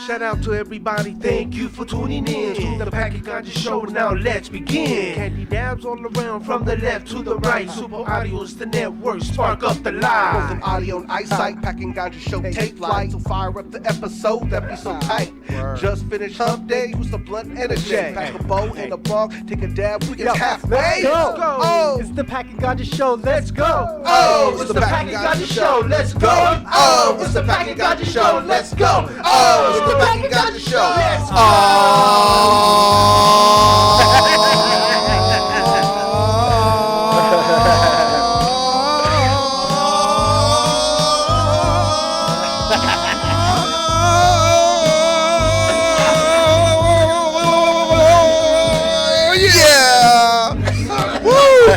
Shout out to everybody, thank you for tuning in to the Packet Ganja Show. Now let's begin. Candy dabs all around from the left to the right. Super audio is the network, spark up the live. Both an audio and eyesight, Packing Ganja Show take flight. So fire up the episode, that be so tight. Just finished hump day, use the blunt energy. Pack a bowl in a bong, take a dab, we get halfway. Let's go. Oh, It's the Packet Ganja Show. Let's go. Oh, it's the Packet Ganja Show, let's go. Oh, it's the Packet Ganja Show, let's go. Oh, it's the Packet Ganja Show, let's go.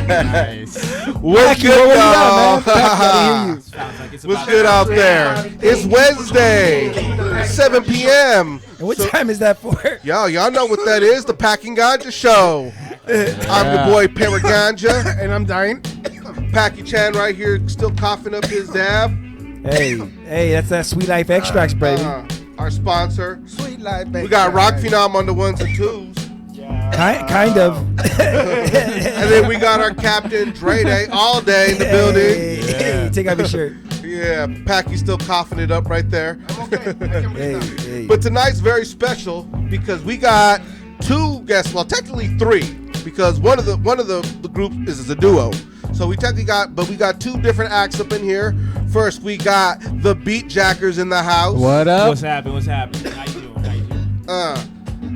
Nice. What's good, y'all? What's good out there? It's Wednesday, 7 p.m. And what time is that for? Y'all know what that is, the Packing Ganja Show. I'm your boy, Paraganja. and I'm dying. Packy Chan right here, still coughing up his dab. Hey, that's that Sweet Life Extracts, baby. Our sponsor. Sweet life, baby. We got Rock Phenom on the ones and twos. Kind of. And then we got our captain, Dre Day, all day in the building. Hey, take off your shirt. Yeah, Packy's still coughing it up right there. Hey. But tonight's very special because we got two guests. Well, technically three, because one of the group is a duo. So we got two different acts up in here. First, we got the Beatjackers in the house. What up? What's happening? How you doing?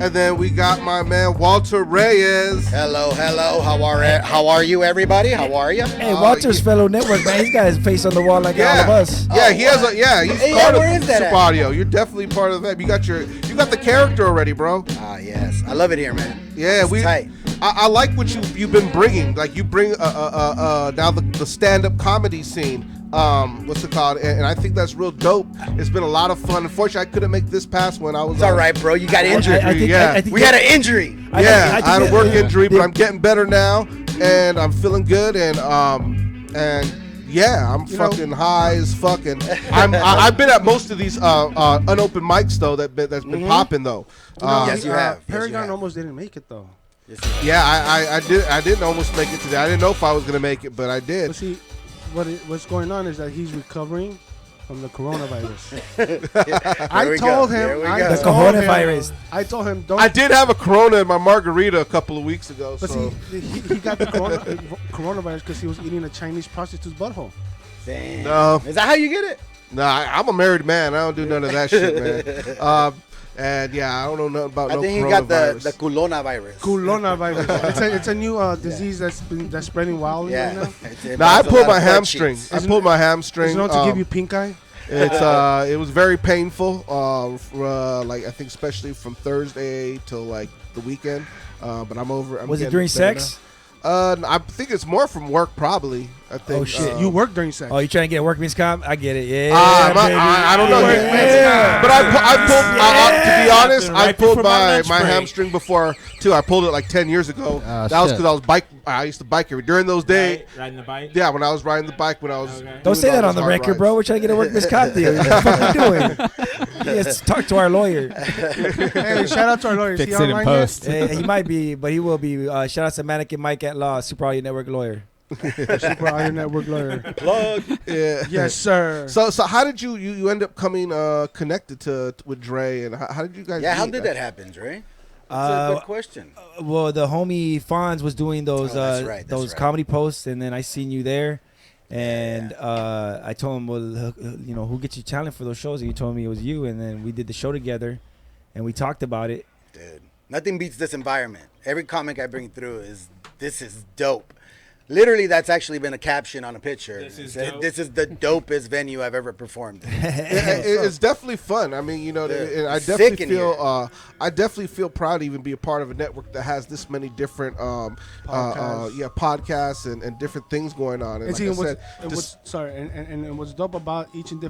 And then we got my man Walter Reyes. Hello. How are you, everybody? How are you? Hey, Walter's fellow network, man. He's got his face on the wall like all of us. Yeah, he has he's part where of is that Super at? Audio. You're definitely part of that. You got the character already, bro. Ah, yes. I love it here, man. Yeah, It's tight. I like what you've been bringing. Like you bring now the stand-up comedy scene. What's it called? And I think that's real dope. It's been a lot of fun. Unfortunately, I couldn't make this past one. It's all right, bro. You got injured. I think We had an injury. I had a work injury, but I'm getting better now, and I'm feeling good, and yeah, I'm fucking high as fucking. I've been at most of these unopened mics though that's been popping though. Yes, you have. Paragon almost didn't make it though. Yeah, I didn't almost make it today. I didn't know if I was gonna make it, but I did. But see, what's going on is that he's recovering from the coronavirus. I told him The coronavirus. I told him don't. I did have a Corona in my margarita a couple of weeks ago. But So see, he got the coronavirus because he was eating a Chinese prostitute's butthole. Damn. No. Is that how you get it? nah, I'm a married man. I don't do none of that shit, man. And yeah, I don't know nothing about I think he coronavirus. got the coronavirus. Coronavirus. it's a new disease that's spreading wildly right now. I pulled my hamstring. I pulled my hamstring. It's known to give you pink eye. It was very painful. Like I think especially from Thursday till like the weekend. But I'm over. Was it during sex? I think it's more from work, probably. I think. Oh, shit. You work during sex. Oh, you trying to get a workman's comp? I get it. Yeah. I don't know. Yeah. But I pulled. To be honest, I Right pulled before my lunch my break. hamstring before too. I pulled it like 10 years ago. That was because I used to bike every during those days. Riding the bike? Yeah, when I was riding the bike when I was. Okay. Don't say that on the record, bro. We're trying to get a workman's comp deal. What the fuck are you doing? Yes, talk to our lawyer. Hey, shout out to our lawyer. Fix Is he it in online post. Hey, he might be, but he will be. Shout out to Mannequin Mike at Law, Super Audio Network lawyer. yet? Super Audio Network lawyer. Plug. Yeah. Yes, sir. So how did you end up coming connected with Dre, and how did you guys? Yeah, how meet? did that happen, Dre? That's a good question. Well, the homie Fonz was doing those that's right. comedy posts, and then I seen you there, and I told him, well, who gets you talent for those shows? And he told me it was you, and then we did the show together, and we talked about it. Dude, nothing beats this environment. Every comic I bring through this is dope. Literally, that's actually been a caption on a picture. This is This is the dopest venue I've ever performed in. It's definitely fun. I mean, and I Sick definitely in feel feel proud to even be a part of a network that has this many different podcasts and different things going on. And And like and what's dope about each and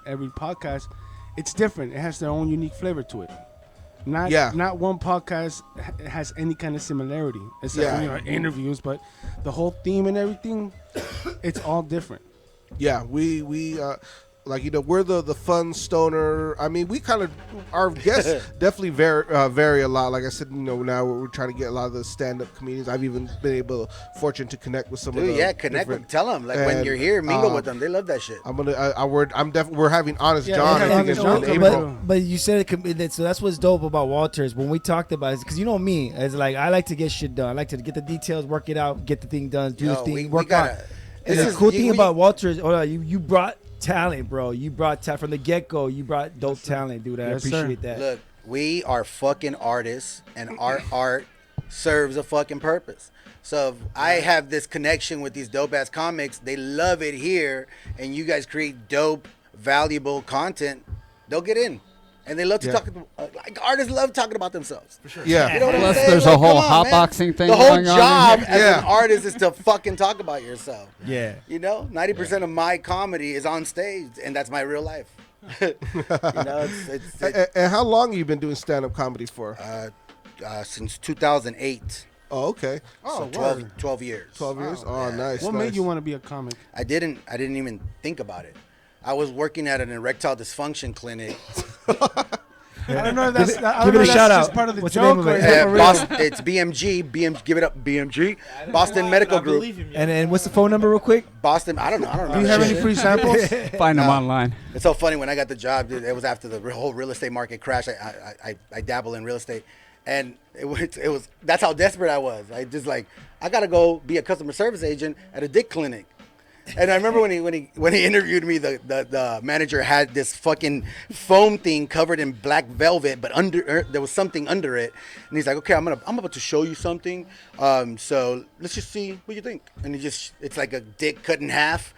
every podcast, it's different. It has their own unique flavor to it. Not one podcast has any kind of similarity except for interviews, but the whole theme and everything, it's all different. Yeah, Like, we're the fun stoner. I mean, we kind of, our guests definitely vary a lot. Like I said, now we're trying to get a lot of the stand-up comedians. I've even been fortunate to connect with some of them. Yeah, connect with them. Tell them, when you're here, mingle with them. They love that shit. We're having Honest John. I think in April. But you said it, so that's what's dope about Walters. When we talked about it, because me, it's like, I like to get shit done. I like to get the details, work it out, get the thing done, do the thing, work out. And the cool thing about Walters, you brought talent, bro. You brought talent from the get-go. You brought dope talent, dude. I appreciate that. Look, we are fucking artists, and our art serves a fucking purpose. So if I have this connection with these dope-ass comics, they love it here, and you guys create dope, valuable content, they'll get in. And they love to talk. Like artists love talking about themselves. For sure. Yeah. You know what Plus, I'm saying? there's a whole hotboxing thing. The whole going job on as an artist is to fucking talk about yourself. Yeah. 90% of my comedy is on stage, and that's my real life. It's and how long have you been doing stand-up comedy for? Since 2008. Oh, okay. So 12 years. 12 years? Oh, nice. What made you want to be a comic? I didn't even think about it. I was working at an erectile dysfunction clinic. I don't know if that's, give it a shout out. Part of the What's joke. the name of it? Boston, it's BMG. Give it up, BMG. Boston Medical Group. And what's the phone number, real quick? Boston. I don't know. Do you have any free samples? Find them online. It's so funny when I got the job, dude. It was after the whole real estate market crashed. I dabble in real estate, and it was that's how desperate I was. I gotta go be a customer service agent at a dick clinic. And I remember when he interviewed me, the manager had this fucking foam thing covered in black velvet, but there was something under it. And he's like, "Okay, I'm about to show you something. So let's just see what you think." And it's like a dick cut in half.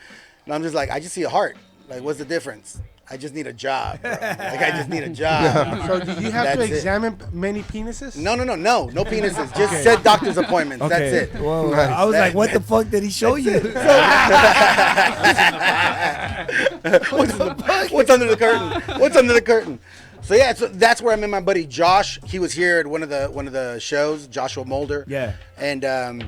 And I'm just like, I just see a heart. Like, what's the difference? I just need a job, bro. I just need a job. So did you have to examine many penises? No penises. Just set doctor's appointments. Okay. That's it. Whoa, I was like, what the fuck did he show you? What's under the curtain? What's under the curtain? So yeah, that's where I met my buddy Josh. He was here at one of the shows, Joshua Mulder. Yeah. And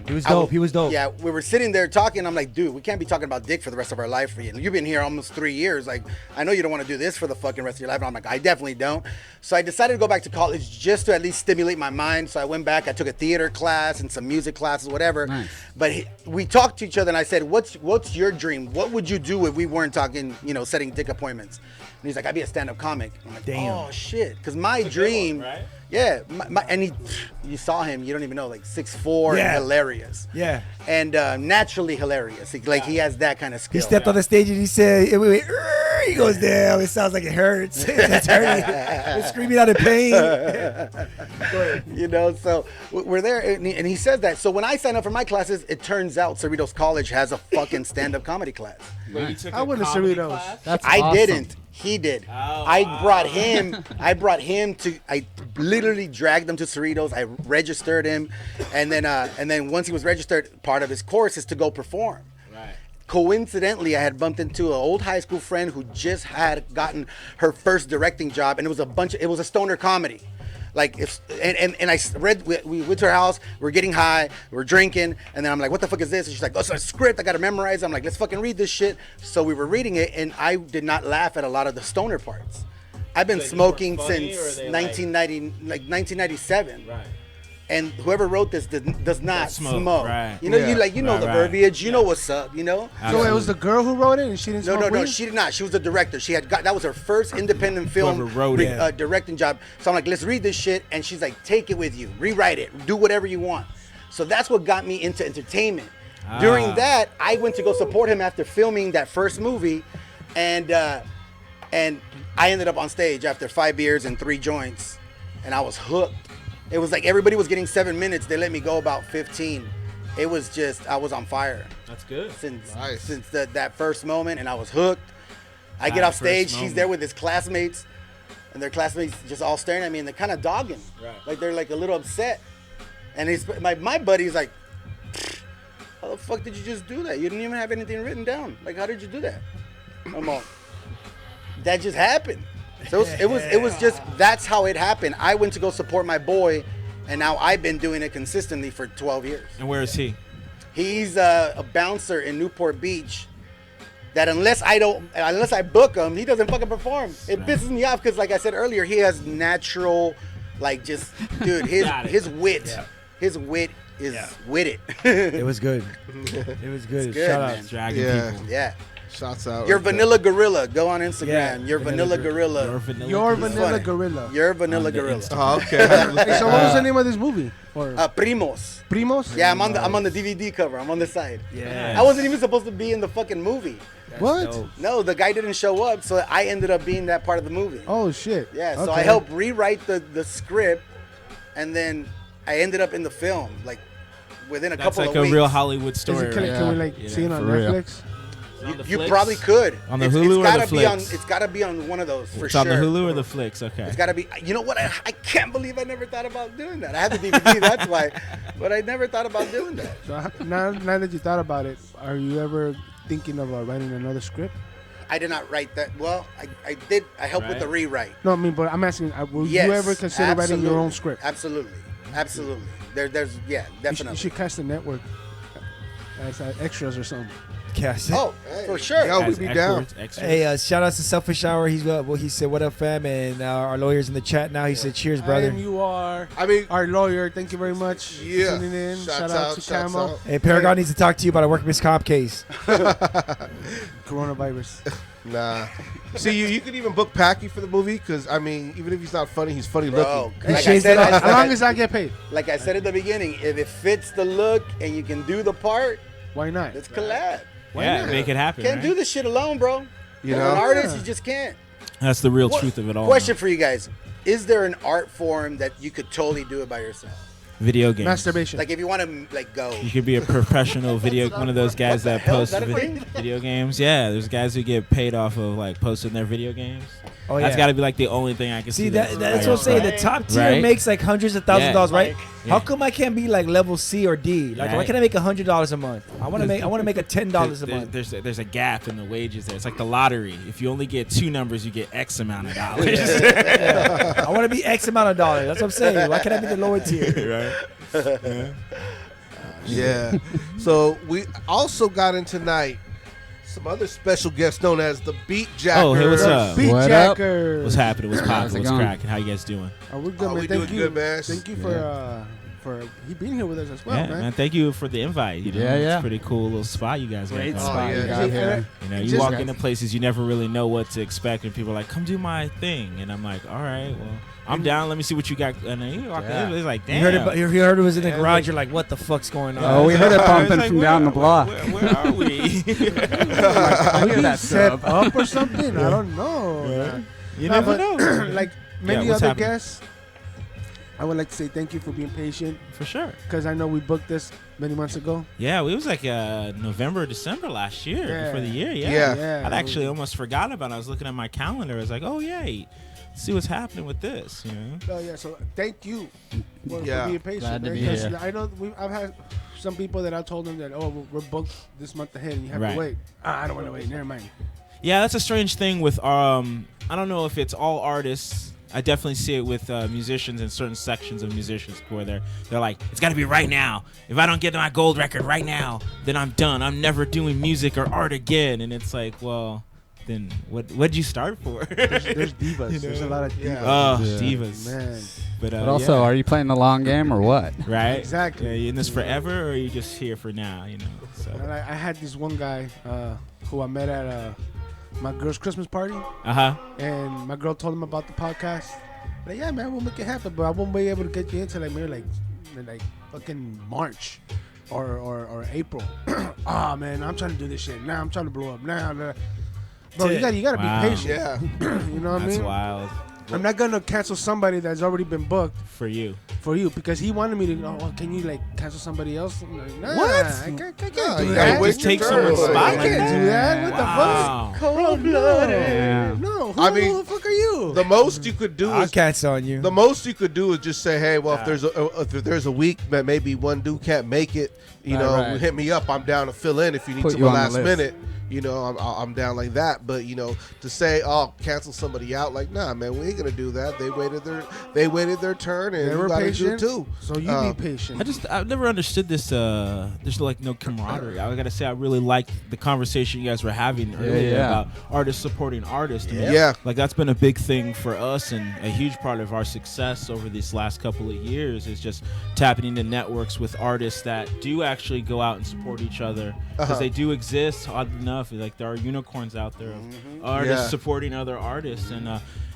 he was dope. Yeah, we were sitting there talking. I'm like, dude, we can't be talking about dick for the rest of our life. You've been here almost 3 years. Like, I know you don't want to do this for the fucking rest of your life. And I'm like, I definitely don't. So I decided to go back to college just to at least stimulate my mind. So I went back. I took a theater class and some music classes, whatever. Nice. But we talked to each other, and I said, what's your dream? What would you do if we weren't talking, setting dick appointments? And he's like, I'd be a stand-up comic. I'm like, damn. Oh, shit. Because my dream, one, right? Yeah. And you saw him, you don't even know, like 6'4", and hilarious. Yeah. And naturally hilarious. He has that kind of skill. He stepped on the stage and he said, he goes, damn, it sounds like it hurts. It's hurting. It's screaming out of pain. So we're there, and he says that. So when I sign up for my classes, it turns out Cerritos College has a fucking stand-up comedy class. Wait, you took I went to Cerritos. That's I awesome. didn't. He did. Oh, I brought him to. I literally dragged him to Cerritos. I registered him, and then once he was registered, part of his course is to go perform. Right. Coincidentally, I had bumped into an old high school friend who just had gotten her first directing job, and it was a stoner comedy. Like and I read, we went to her house, we're getting high, we're drinking, and then I'm like, what the fuck is this? And she's like, oh, it's a script, I gotta memorize. I'm like, let's fucking read this shit. So we were reading it, and I did not laugh at a lot of the stoner parts. I've been smoking since 1997. Right. And whoever wrote this does not smoke. Right. You know the verbiage. You know what's up. So it was the girl who wrote it, and she didn't smoke No, weed? she did not. She was the director. That was her first independent film directing job. So I'm like, let's read this shit, and she's like, take it with you, rewrite it, do whatever you want. So that's what got me into entertainment. During that, I went to go support him after filming that first movie, and I ended up on stage after 5 beers and 3 joints, and I was hooked. It was like everybody was getting 7 minutes. They let me go about 15. It was just, I was on fire. That's good. Since that first moment, and I was hooked. I get off stage. He's there with his classmates, and their classmates just all staring at me, and they're kind of dogging. Right. Like they're like a little upset. And my buddy's like, how the fuck did you just do that? You didn't even have anything written down. Like, how did you do that? I'm all, that just happened. So it was just, that's how it happened. I went to go support my boy, and now I've been doing it consistently for 12 years. And where is he? He's a bouncer in Newport Beach. that unless I book him, he doesn't fucking perform. It pisses me off because, like I said earlier, he has natural, like, just, dude, his wit is with it. It was good. It was good. Good, Shout man. out. Dragging people. Yeah. Shouts out. You're right there. Vanilla Gorilla. Go on Instagram. Yeah, You're Vanilla Gorilla. Your It's Vanilla funny. Gorilla. You're Vanilla On the Gorilla. Oh, okay. Hey, so what was the name of this movie? Or Primos. Primos? Yeah, I'm on the DVD cover. I'm on the side. Yeah. I wasn't even supposed to be in the fucking movie. What? dope. No, the guy didn't show up, so I ended up being that part of the movie. Oh shit. Yeah, so Okay. I helped rewrite the script, and then I ended up in the film, like within a That's couple like of a weeks. real Hollywood Is story. it, can, right? can we like Yeah, see it on for real. Netflix? On the You Flicks? probably could. On the It's Hulu or gotta the be on. Flicks? It's gotta be on one of those for It's sure. on the Hulu or the Flicks. Okay. It's gotta be. You know what? I can't believe I never thought about doing that. I have the DVD, that's why. But I never thought about doing that. So now that you thought about it, are you ever thinking of writing another script? I did not write that. Well, I did. I helped with the rewrite. No, I mean, but I'm asking, will Yes, you ever consider writing your own absolutely. script? Absolutely. There's definitely. You should cast the network as extras or something. Cass. Oh, for sure. Yo, we As be extras, down. extras. Hey, shout out to Selfish Hour. He said, "What up, fam?" And our lawyer's in the chat now. He said, "Cheers, brother." And you are I mean, our lawyer. Thank you very much for yeah. tuning in. Shouts Shout out to shouts Camo. out. Hey, Paragon needs to talk to you about a workman's comp case. Coronavirus. Nah. See, you could even book Packy for the movie because, I mean, even if he's not funny, he's funny Bro, looking. like I shades said, it off. As long as I get paid. like I said at the beginning, if it fits the look and you can do the part, Why not? let's collab. Yeah, make it happen. Can't right? do this shit alone, bro. You As know? an artist, you just can't. That's the real What- truth of it all. Question for you guys: is there an art form that you could totally do it by yourself? Video games. Masturbation. Like if you want to like go. You could be a professional video, one of those guys What the that hell? post Is that a thing? video games. Yeah, there's guys who get paid off of like posting their video games. Oh That's yeah. got to be like the only thing I can see. See that's what I'm saying. The top tier Right? makes like hundreds of thousands of dollars, right? Yeah. How come I can't be like level C or D? Like why Right. can't I make $100 a month? I want to make a $10 a month. There's a gap in the wages there. It's like the lottery. If you only get 2 numbers, you get X amount of dollars. Yeah. I want to be X amount of dollars. That's what I'm saying. Why can't I be the lower tier? right? Yeah. So we also got in tonight some other special guests known as the Beatjackers. Oh, hey, what's up? Beatjackers. What's happening? What's How's popping? it What's going? cracking? How you guys doing? Oh, we're good, Oh, man. we Thank doing you. good, man. Thank you for you being here with us as well, Yeah, man. man. Thank you for the invite. You know, Yeah, yeah. It's a pretty cool little spot you guys got. Great going. spot yeah. you got here. You know, you Just- walk into places you never really know what to expect, and people are like, "Come do my thing," and I'm like, "All right, well, I'm down. Let me see what you got." And then you walk Yeah. in, it's like, You "Damn." heard it was in the garage. You're like, what the fuck's going on? Oh, we heard it It's bumping like, from where- down the block. Where are we? I hear that set sub. up or something? I don't know. You Nah, never but know. like many what's other happening? guests, I would like to say thank you for being patient For sure. because I know we booked this many months ago. Yeah, it was like November, December last year, Yeah. before the year. Yeah. Yeah. I'd actually almost forgot about it. I was looking at my calendar. I was like, "Oh yay, see what's happening with this." You know. Oh yeah, so thank you for Yeah. being patient. Glad to man, be 'cause here. I know I've had some people that I told them that we're booked this month ahead and you have Right. to wait. I don't want to wait. Never mind. Yeah, that's a strange thing with I don't know if it's all artists. I definitely see it with musicians in certain sections of musicians where they're like, it's got to be right now. If I don't get my gold record right now, then I'm done. I'm never doing music or art again. And it's like, well, then what'd you start for? There's divas. There's a lot of divas. Oh, Yeah. divas. Man, But But also, are you playing the long game or what? right? Exactly. Yeah, you in this forever, or are you just here for now? You know. So. and I had this one guy who I met at my girl's Christmas party, Uh-huh. and my girl told him about the podcast. Like, yeah, man, we'll make it happen, but I won't be able to get you into like maybe like fucking March or April. Ah, man, I'm trying to do this shit now. I'm trying to blow up now. Bro, you gotta Wow. be patient. Yeah. You know what I That's mean? wild I'm not gonna cancel somebody that's already been booked for you. for you because he wanted me to. Oh, can you like cancel somebody else? I'm like, nah, What? I can't No, do you that. gotta wait Just take your turn. someone's spot I like can't that. do that. What Wow. the fuck? Cold-blooded. Yeah. No, I mean, who the fuck are you? The most you could do I'll is cancel on you. the most you could do is just say, hey, well, if there's a week that maybe one dude can't make it, you know, Right. hit me up. I'm down to fill in if you need Put to you on the last list. minute. I'm down like that. But to say, oh, cancel somebody out, like, nah, man, we ain't gonna do that. They waited their turn, and they were patient too. So you be patient. I've never understood this. There's like no camaraderie. I gotta say, I really liked the conversation you guys were having earlier about artists supporting artists. Like that's been a big thing for us, and a huge part of our success over these last couple of years is just tapping into networks with artists that do actually go out and support each other, because they do exist. Odd enough, like there are unicorns out there of artists supporting other artists, and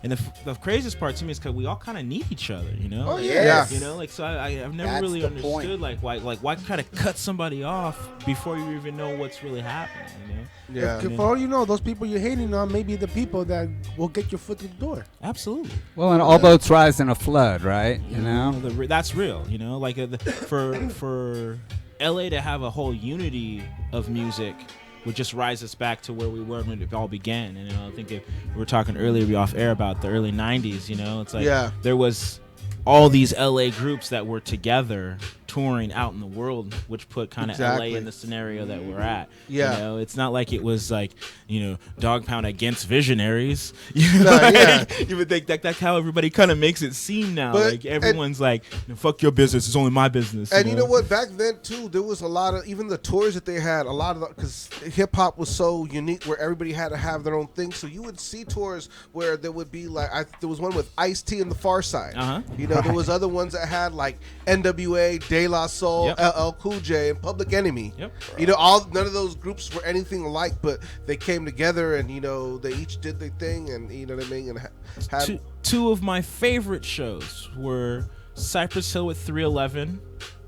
the craziest part to me is because we all kind of need each other, Oh yeah. So I've never really understood why kind of cut somebody off before you even know what's really happening. Yeah. For all you know, those people you're hating on may be the people that will get your foot through the door. Absolutely. Well, and all boats rise in a flood, right? That's real. Like for LA to have a whole unity of music would just rise us back to where we were when it all began. And I think we were talking earlier off air about the early 90s. It's like there was all these LA groups that were together touring out in the world, which put kind of LA in the scenario that we're at. It's not like it was like Dog Pound against Visionaries. You would think that's how everybody kind of makes it seem now. But, like everyone's like, fuck your business, it's only my business. And you know what? Back then too, there was a lot of, even the tours that they had, a lot of, because hip hop was so unique where everybody had to have their own thing. So you would see tours where there would be like, there was one with Ice-T and the Far Side. There was other ones that had like NWA, De La Soul, LL Cool J, and Public Enemy. None of those groups were anything alike, but they came together and they each did their thing, and you know what I mean. And had two of my favorite shows were Cypress Hill with 311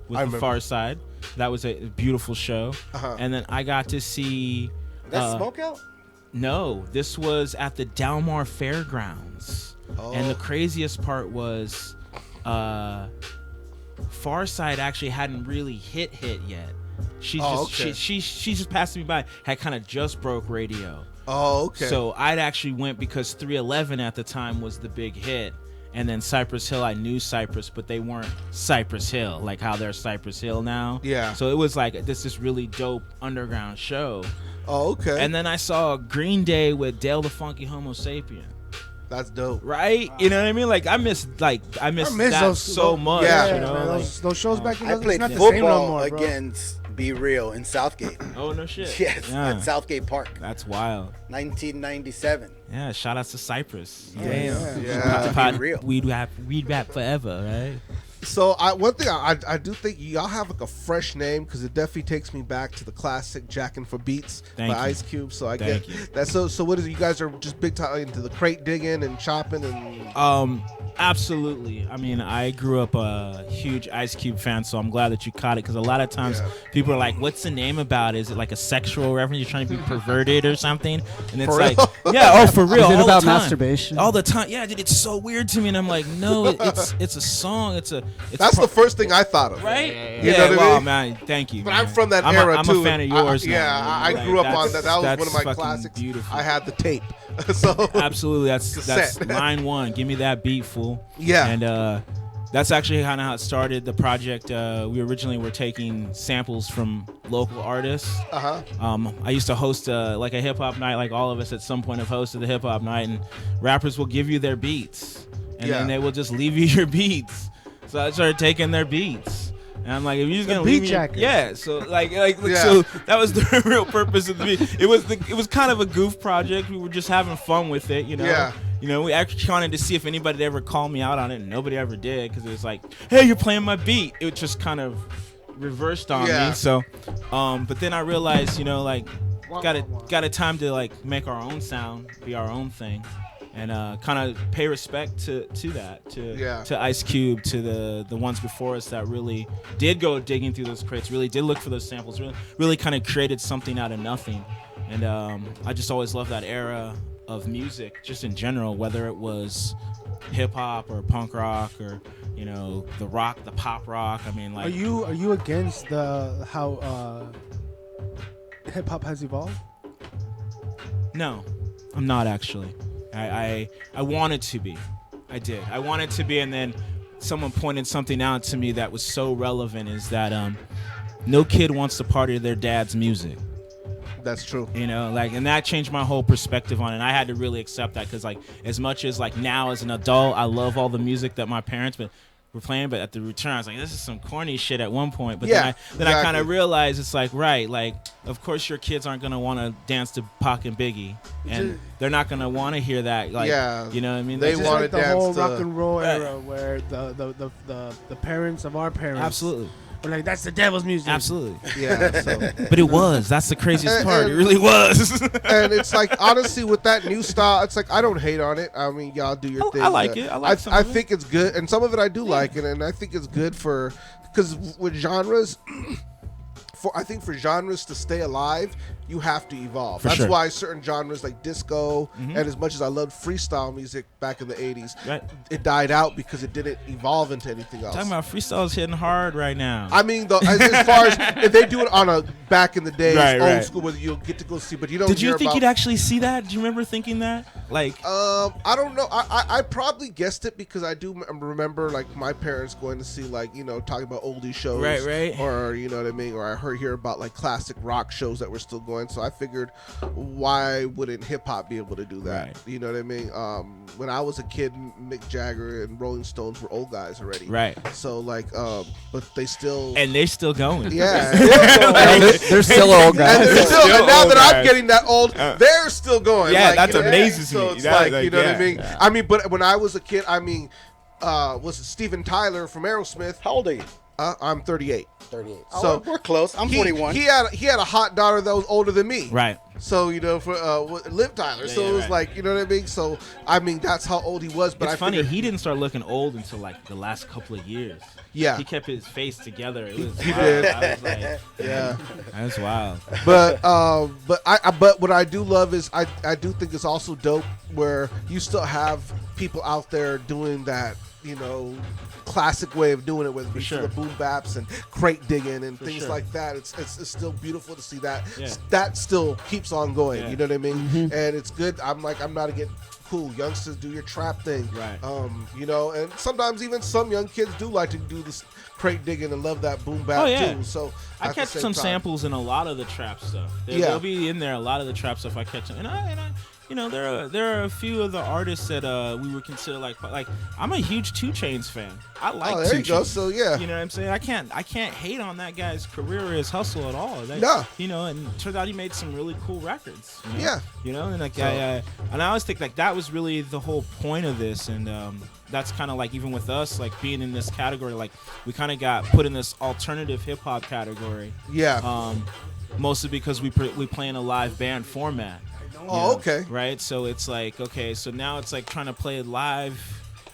with the Far Side. That was a beautiful show. And then I got to see. That's Smokeout? No, this was at the Dalmar Fairgrounds. And the craziest part was Far Side actually hadn't really hit yet. She just passed me by, had kind of just broke radio. So I'd actually went because 311 at the time was the big hit. And then Cypress Hill, I knew Cypress, but they weren't Cypress Hill, like how they're Cypress Hill now. So it was like this really dope underground show. And then I saw Green Day with Dale the Funky Homo Sapien. That's dope, right? You know what I mean? Like I miss that so much. Those shows back then. I played football against Be Real in Southgate. Oh no shit! Yes, at Southgate Park. That's wild. 1997. Yeah, shout out to Cypress. Damn. Be Real. We'd rap forever, right? So one thing I do think y'all have like a fresh name, because it definitely takes me back to the classic Jackin' for Beats by Ice Cube. So I get that. So what is it? You guys are just big time into the crate digging and chopping and. Absolutely. I mean, I grew up a huge Ice Cube fan, so I'm glad that you caught it, because a lot of times people are like, what's the name about? Is it like a sexual reference? You're trying to be perverted or something? And it's like, for real. Is it about masturbation? All the time. Yeah, dude, it's so weird to me. And I'm like, no, it's a song. That's the first thing I thought of. Right? You know what I mean? Man, thank you. But man. I'm from that era, I'm too. a fan of yours now. I grew up on that. That was one of my classics. Beautiful. I had the tape. So absolutely, that's line one. Give me that beat, fool. Yeah. And that's actually kind of how it started. The project, we originally were taking samples from local artists. I used to host like a hip hop night, like all of us at some point have hosted a hip hop night, and rappers will give you their beats, and then they will just leave you your beats. So I started taking their beats. And I'm like, if you're just gonna leave me, so so that was the real purpose of the beat. It was kind of a goof project. We were just having fun with it, we actually wanted to see if anybody would ever call me out on it, and nobody ever did, because it was like, hey, you're playing my beat. It just kind of reversed on me. So, but then I realized, got a time to like make our own sound, be our own thing. And kind of pay respect to that, to Ice Cube, to the ones before us that really did go digging through those crates, really did look for those samples, really kind of created something out of nothing. And I just always loved that era of music, just in general, whether it was hip hop or punk rock or the rock, the pop rock. I mean, like, are you against how hip hop has evolved? No, I'm not actually. I wanted to be. I did. I wanted to be, and then someone pointed something out to me that was so relevant, is that no kid wants to party to their dad's music. That's true. You know, like, and that changed my whole perspective on it. And I had to really accept that because, like, as much as like now as an adult, I love all the music that my parents were playing, but at the return, I was like, this is some corny shit at one point. But then I kind of realized it's like, right, like, of course your kids aren't gonna want to dance to Pac and Biggie, and they're not gonna want to hear that. Like, you know what I mean? They want like the whole rock and roll era where the parents of our parents absolutely. We're like, that's the devil's music. Absolutely. Yeah. So. But it was. That's the craziest part. It really was. And it's like, honestly, with that new style, it's like, I don't hate on it. I mean, y'all do your thing. I like it. I think it's good. And some of it I do like it. And I think it's good because with genres, I think for genres to stay alive, you have to evolve. That's why certain genres like disco, and as much as I loved freestyle music back in the 80s, it died out because it didn't evolve into anything else. Talking about freestyle's hitting hard right now. I mean, as far as if they do it on a back in the days, old school, where you'll get to go see, but you don't. Did you think you'd actually see that? Do you remember thinking that? Like, I don't know. I probably guessed it because I do remember like my parents going to see like talking about oldie shows, right, or you know what I mean, or I hear about like classic rock shows that were still going. So I figured, why wouldn't hip hop be able to do that? Right. You know what I mean? When I was a kid, Mick Jagger and Rolling Stones were old guys already. Right. So like, but they still. And they're still going. Yeah. They're still old guys. And now that I'm getting that old, they're still going. Yeah, like, that's amazing to me. So it's like, you know what I mean? Yeah. I mean, but when I was a kid, I mean, was it Steven Tyler from Aerosmith? How old are you? I'm 38. 38. So we're close. I'm 41. He had a hot daughter that was older than me. Right. So for Liv Tyler. So it was like, you know what I mean. So I mean that's how old he was. But it's funny, he didn't start looking old until like the last couple of years. Yeah. He kept his face together. It was he wild. did. I was like, yeah. That's wild. But what I do love is I do think it's also dope where you still have people out there doing that, classic way of doing it with the boom baps and crate digging and things like that. It's still beautiful to see that. Yeah. That still keeps on going. Yeah. You know what I mean? Mm-hmm. And it's good. I'm not against cool youngsters do your trap thing. Right. And sometimes even some young kids do like to do this crate digging and love that boom bap too. So I catch some samples in a lot of the trap stuff. They'll be in there. A lot of the trap stuff I catch them, and I there are a few of the artists that we would consider like I'm a huge 2 Chainz fan. I like 2 Chainz. There you go. So yeah, you know what I'm saying. I can't hate on that guy's career or his hustle at all. No. And it turns out he made some really cool records. Yeah. And like and I always think like that was really the whole point of this, and that's kind of like even with us like being in this category, like we kind of got put in this alternative hip hop category. Yeah. Mostly because we play in a live band format. Oh, okay. Right? So it's like, okay, so now it's like trying to play live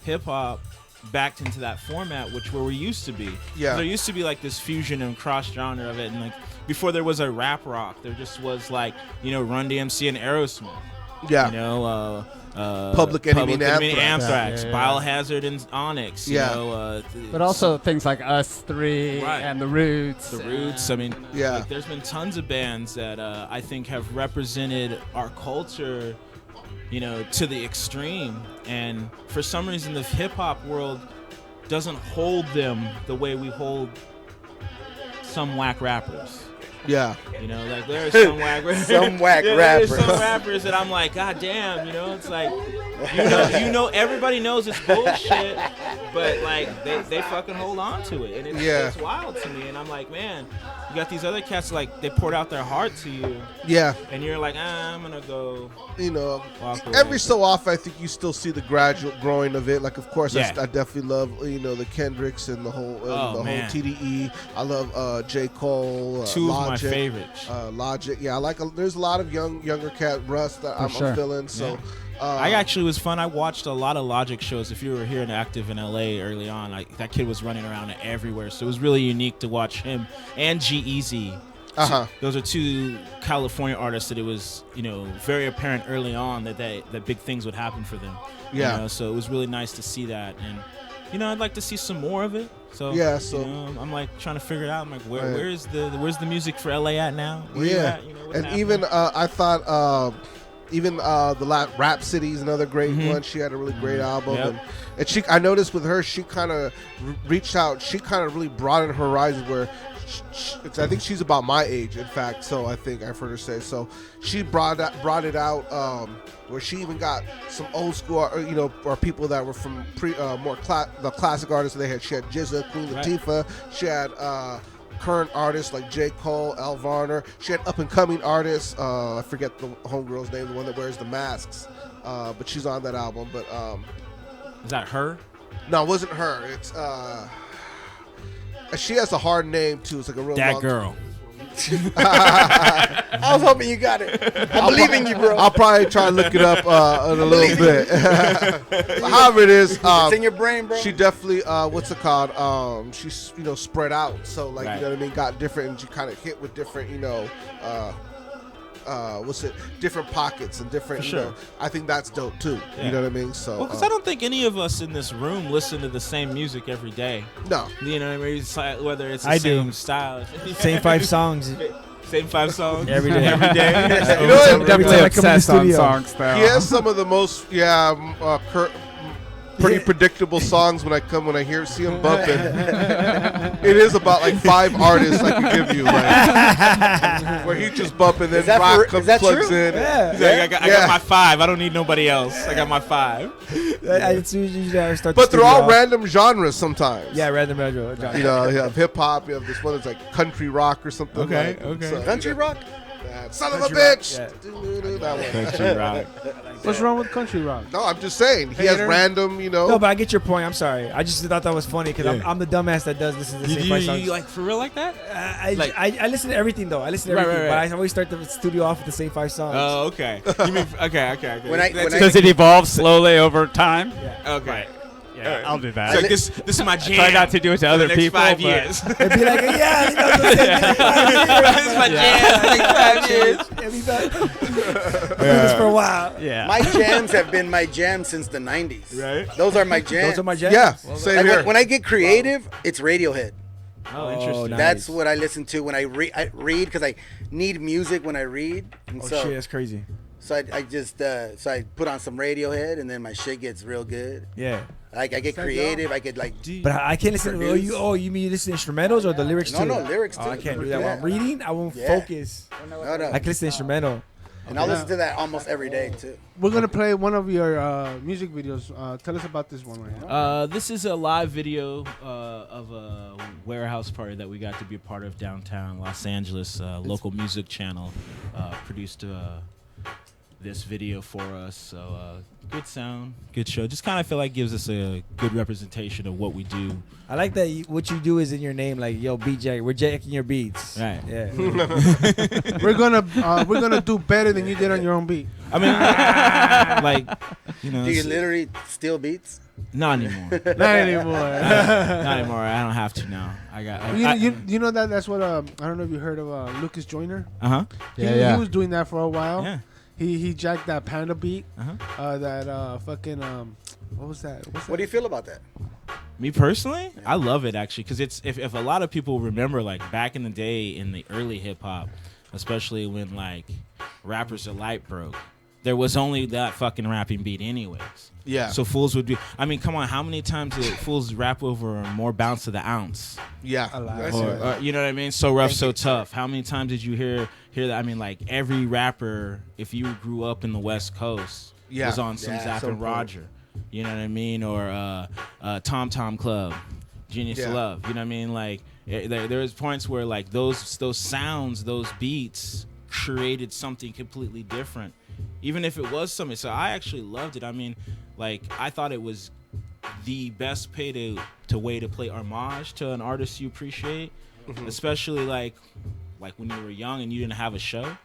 hip-hop back into that format, where we used to be. Yeah. There used to be like this fusion and cross-genre of it, and like before there was a rap rock, there just was like, Run DMC and Aerosmith. Yeah. Public Enemy and Anthrax, Biohazard and Onyx. But also things like Us 3 and The Roots. The Roots. I mean, there's been tons of bands that I think have represented our culture, to the extreme. And for some reason, the hip hop world doesn't hold them the way we hold some whack rappers. Yeah. Like there's some whack rappers. There's some rappers that I'm like, God damn, it's like, everybody knows it's bullshit, but like they fucking hold on to it, and it's wild to me. And I'm like, man, you got these other cats like they poured out their heart to you. Yeah. And you're like, I'm gonna go. Walk away. Every so often, I think you still see the gradual growing of it. Like, of course, I definitely love the Kendricks and the whole whole TDE. I love J. Cole. Two Logic, of my favorites. Logic. Yeah, I like. There's a lot of younger cat Russ that I'm feeling. So. Yeah. I actually was fun. I watched a lot of Logic shows. If you were here and active in LA early on, that kid was running around everywhere. So it was really unique to watch him and G-Eazy. Those are 2 California artists that it was, very apparent early on that big things would happen for them. Yeah. So it was really nice to see that, and I'd like to see some more of it. So I'm like trying to figure it out. I'm like, where's the music for LA at now? Where you at? What's and happening? even I thought. Even the Rap City is another great one. She had a really great album, and I noticed with her, she kind of reached out. She kind of really broadened her horizons where I think she's about my age, in fact. So I think I've heard her say. So she brought it out where she even got some old school, or people that were from the classic artists they had. She had Jizza, Queen Latifah. She had current artists like J. Cole, Al Varner. She had up and coming artists. I forget the homegirl's name, the one that wears the masks. But she's on that album. But is that her? No, it wasn't her. It's she has a hard name too. It's like a real that long girl. I was hoping you got it. I'm believing you, bro. I'll probably try to look it up in a little bit. However it is, it's in your brain, bro. She definitely, what's it called? She's spread out. So like right. you know what I mean, got different, and she kind of hit with different, different pockets and different. For sure. I think that's dope too. Yeah. You know what I mean? So because I don't think any of us in this room listen to the same music every day. No. You know what I mean? It's like, whether it's the same style. Same 5 songs. Same 5 songs every day. Every day. You know what? Definitely obsessed on songs though. He has some of the most pretty predictable songs when I see him bumping. It is about like 5 artists I can give you, like, where he just bumping, then rock plugs true? in. Yeah. He's like, I got my 5. I don't need nobody else. I got my 5. As soon as you start But they're all random genres sometimes. Yeah, random genre. You have hip hop. You have this one that's like country rock or something. Okay. So, Country rock? Son of a bitch. Rock, Country rock. What's wrong with country rock? No, I'm just saying he has random. No, but I get your point. I'm sorry. I just thought that was funny because I'm the dumbass that does listen to the same 5 songs. You like for real like that? I listen to everything though. I listen to everything, but I always start the studio off with the same 5 songs. Oh, okay. You mean okay. Does it evolve slowly over time? Yeah. Okay. Yeah, I'll do that. So this is my jam. Try not to do it to other people. 5 years. It'd be like, This is my jam. 5 years. This for a while. Yeah. My jams have been my jams since the 90s. Right. Those are my jams. Those are my jams. Yeah, same Like, here. when I get creative, it's Radiohead. Oh, interesting. nice. That's what I listen to when I read because I need music when I read. And Oh shit, that's crazy. So I just I put on some Radiohead and then my shit gets real good. Yeah. Like I get creative. I get like. But I can't listen to you mean you listen to instrumentals or the lyrics too? No, lyrics too. I can't do that. When I'm reading, I won't focus. No. I can listen to instrumental. And I'll listen to that almost every day too. We're gonna play one of your music videos. Tell us about this one right now. This is a live video of a warehouse party that we got to be a part of downtown Los Angeles. Local music channel produced this video for us. So good sound, good show. Just kind of feel like gives us a good representation of what we do. I like that what you do is in your name, like yo, Beatjack. We're jacking your beats. Right. Yeah. we're gonna do better than you did on your own beat. I mean, like, Do you literally steal beats? Not anymore. Not anymore. Not anymore. I don't have to now. I got. You know that's what I don't know if you heard of Lucas Joyner. He He was doing that for a while. Yeah. He jacked that Panda beat. That fucking what was that? What do you feel about that? Me personally, I love it actually because it's if a lot of people remember like back in the day in the early hip hop, especially when like Rappers Delight broke, there was only that fucking rapping beat anyways. Yeah. So fools would do. I mean, come on, how many times did fools rap over more bounce to the ounce? Yeah. Or, you know what I mean? So rough, so tough. How many times did you hear that? I mean, like every rapper, if you grew up in the West Coast, was on some Zapp and Roger. You know what I mean? Or Tom Tom Club, Genius of Love. You know what I mean? Like there's points where like those sounds, those beats created something completely different. Even if it was something. So I actually loved it. I mean, like I thought it was the best way to play homage to an artist you appreciate, especially like when you were young and you didn't have a show.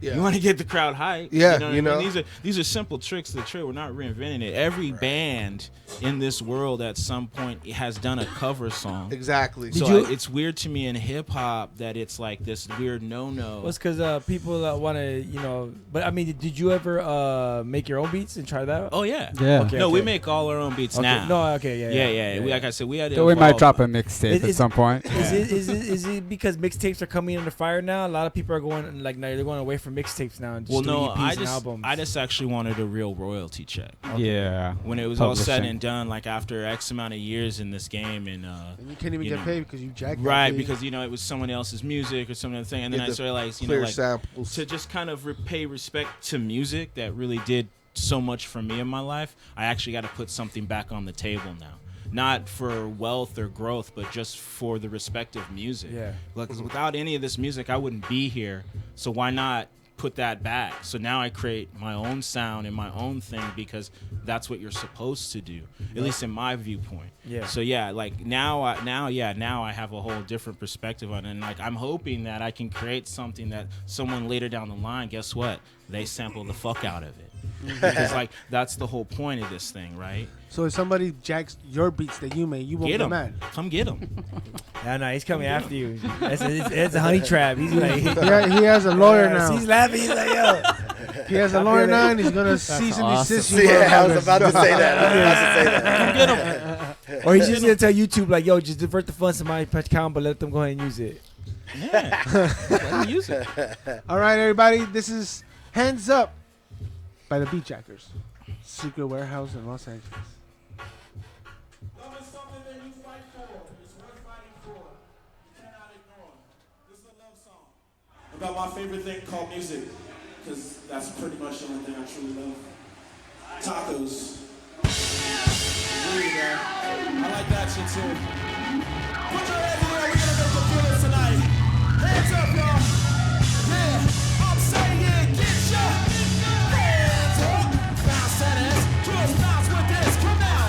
Yeah. You want to get the crowd hype. Yeah, you know? These are simple tricks of the trade. We're not reinventing it. Every band in this world at some point has done a cover song. Exactly. So it's weird to me in hip hop that it's like this weird no-no. Well, it's because people want to, but I mean, did you ever make your own beats and try that out? Oh yeah. Okay, we make all our own beats now. No, okay, yeah. Like I said, we had to. So we might drop a mixtape at some point. Is it because mixtapes are coming under fire now? A lot of people are going they're going away from mixtapes now. And Well, just no, EPs I and albums. just actually wanted a real royalty check. Yeah. When it was all said and done, like after X amount of years in this game, and you can't even get paid because you jacked. Right, because it was someone else's music or some other thing, and then I realized, to just kind of pay respect to music that really did so much for me in my life. I actually got to put something back on the table now. Not for wealth or growth, but just for the respect of music. Yeah. Because without any of this music, I wouldn't be here. So why not put that back? So now I create my own sound and my own thing because that's what you're supposed to do, at least in my viewpoint. Yeah. So yeah, like now I have a whole different perspective on it. And like I'm hoping that I can create something that someone later down the line, guess what? They sample the fuck out of it. Because like that's the whole point of this thing, right? So if somebody jacks your beats that you made, you won't get mad. Come get him. No, he's coming after you. It's a honey trap. He's like, he has a lawyer now. He's laughing. He's like, yo. He has a lawyer now, and he's gonna cease and desist you. I was about to say that. Or he's just gonna tell YouTube like, yo, just divert the funds to my account, but let them go ahead and use it. Yeah, let them use it. All right, everybody, this is Hands Up by the Beatjackers, Secret Warehouse in Los Angeles. About my favorite thing called music, because that's pretty much the only thing I truly love. Tacos. Really, man. I like that shit too. Put your hands in the air, we're gonna make the feelings tonight. Hands up, y'all. Yeah, I'm saying get your hands up. Bounce that ass, just bounce with this, come now.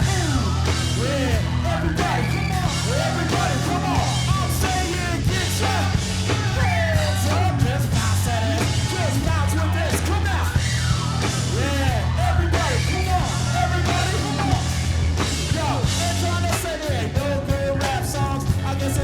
Yeah, everybody, come on. Everybody, come on. I'm saying get your hands up. Just bounce that ass, just bounce with this, come now. Yeah, everybody, come on. Everybody, come on. Yo, they're trying to say there ain't no good rap songs. I guess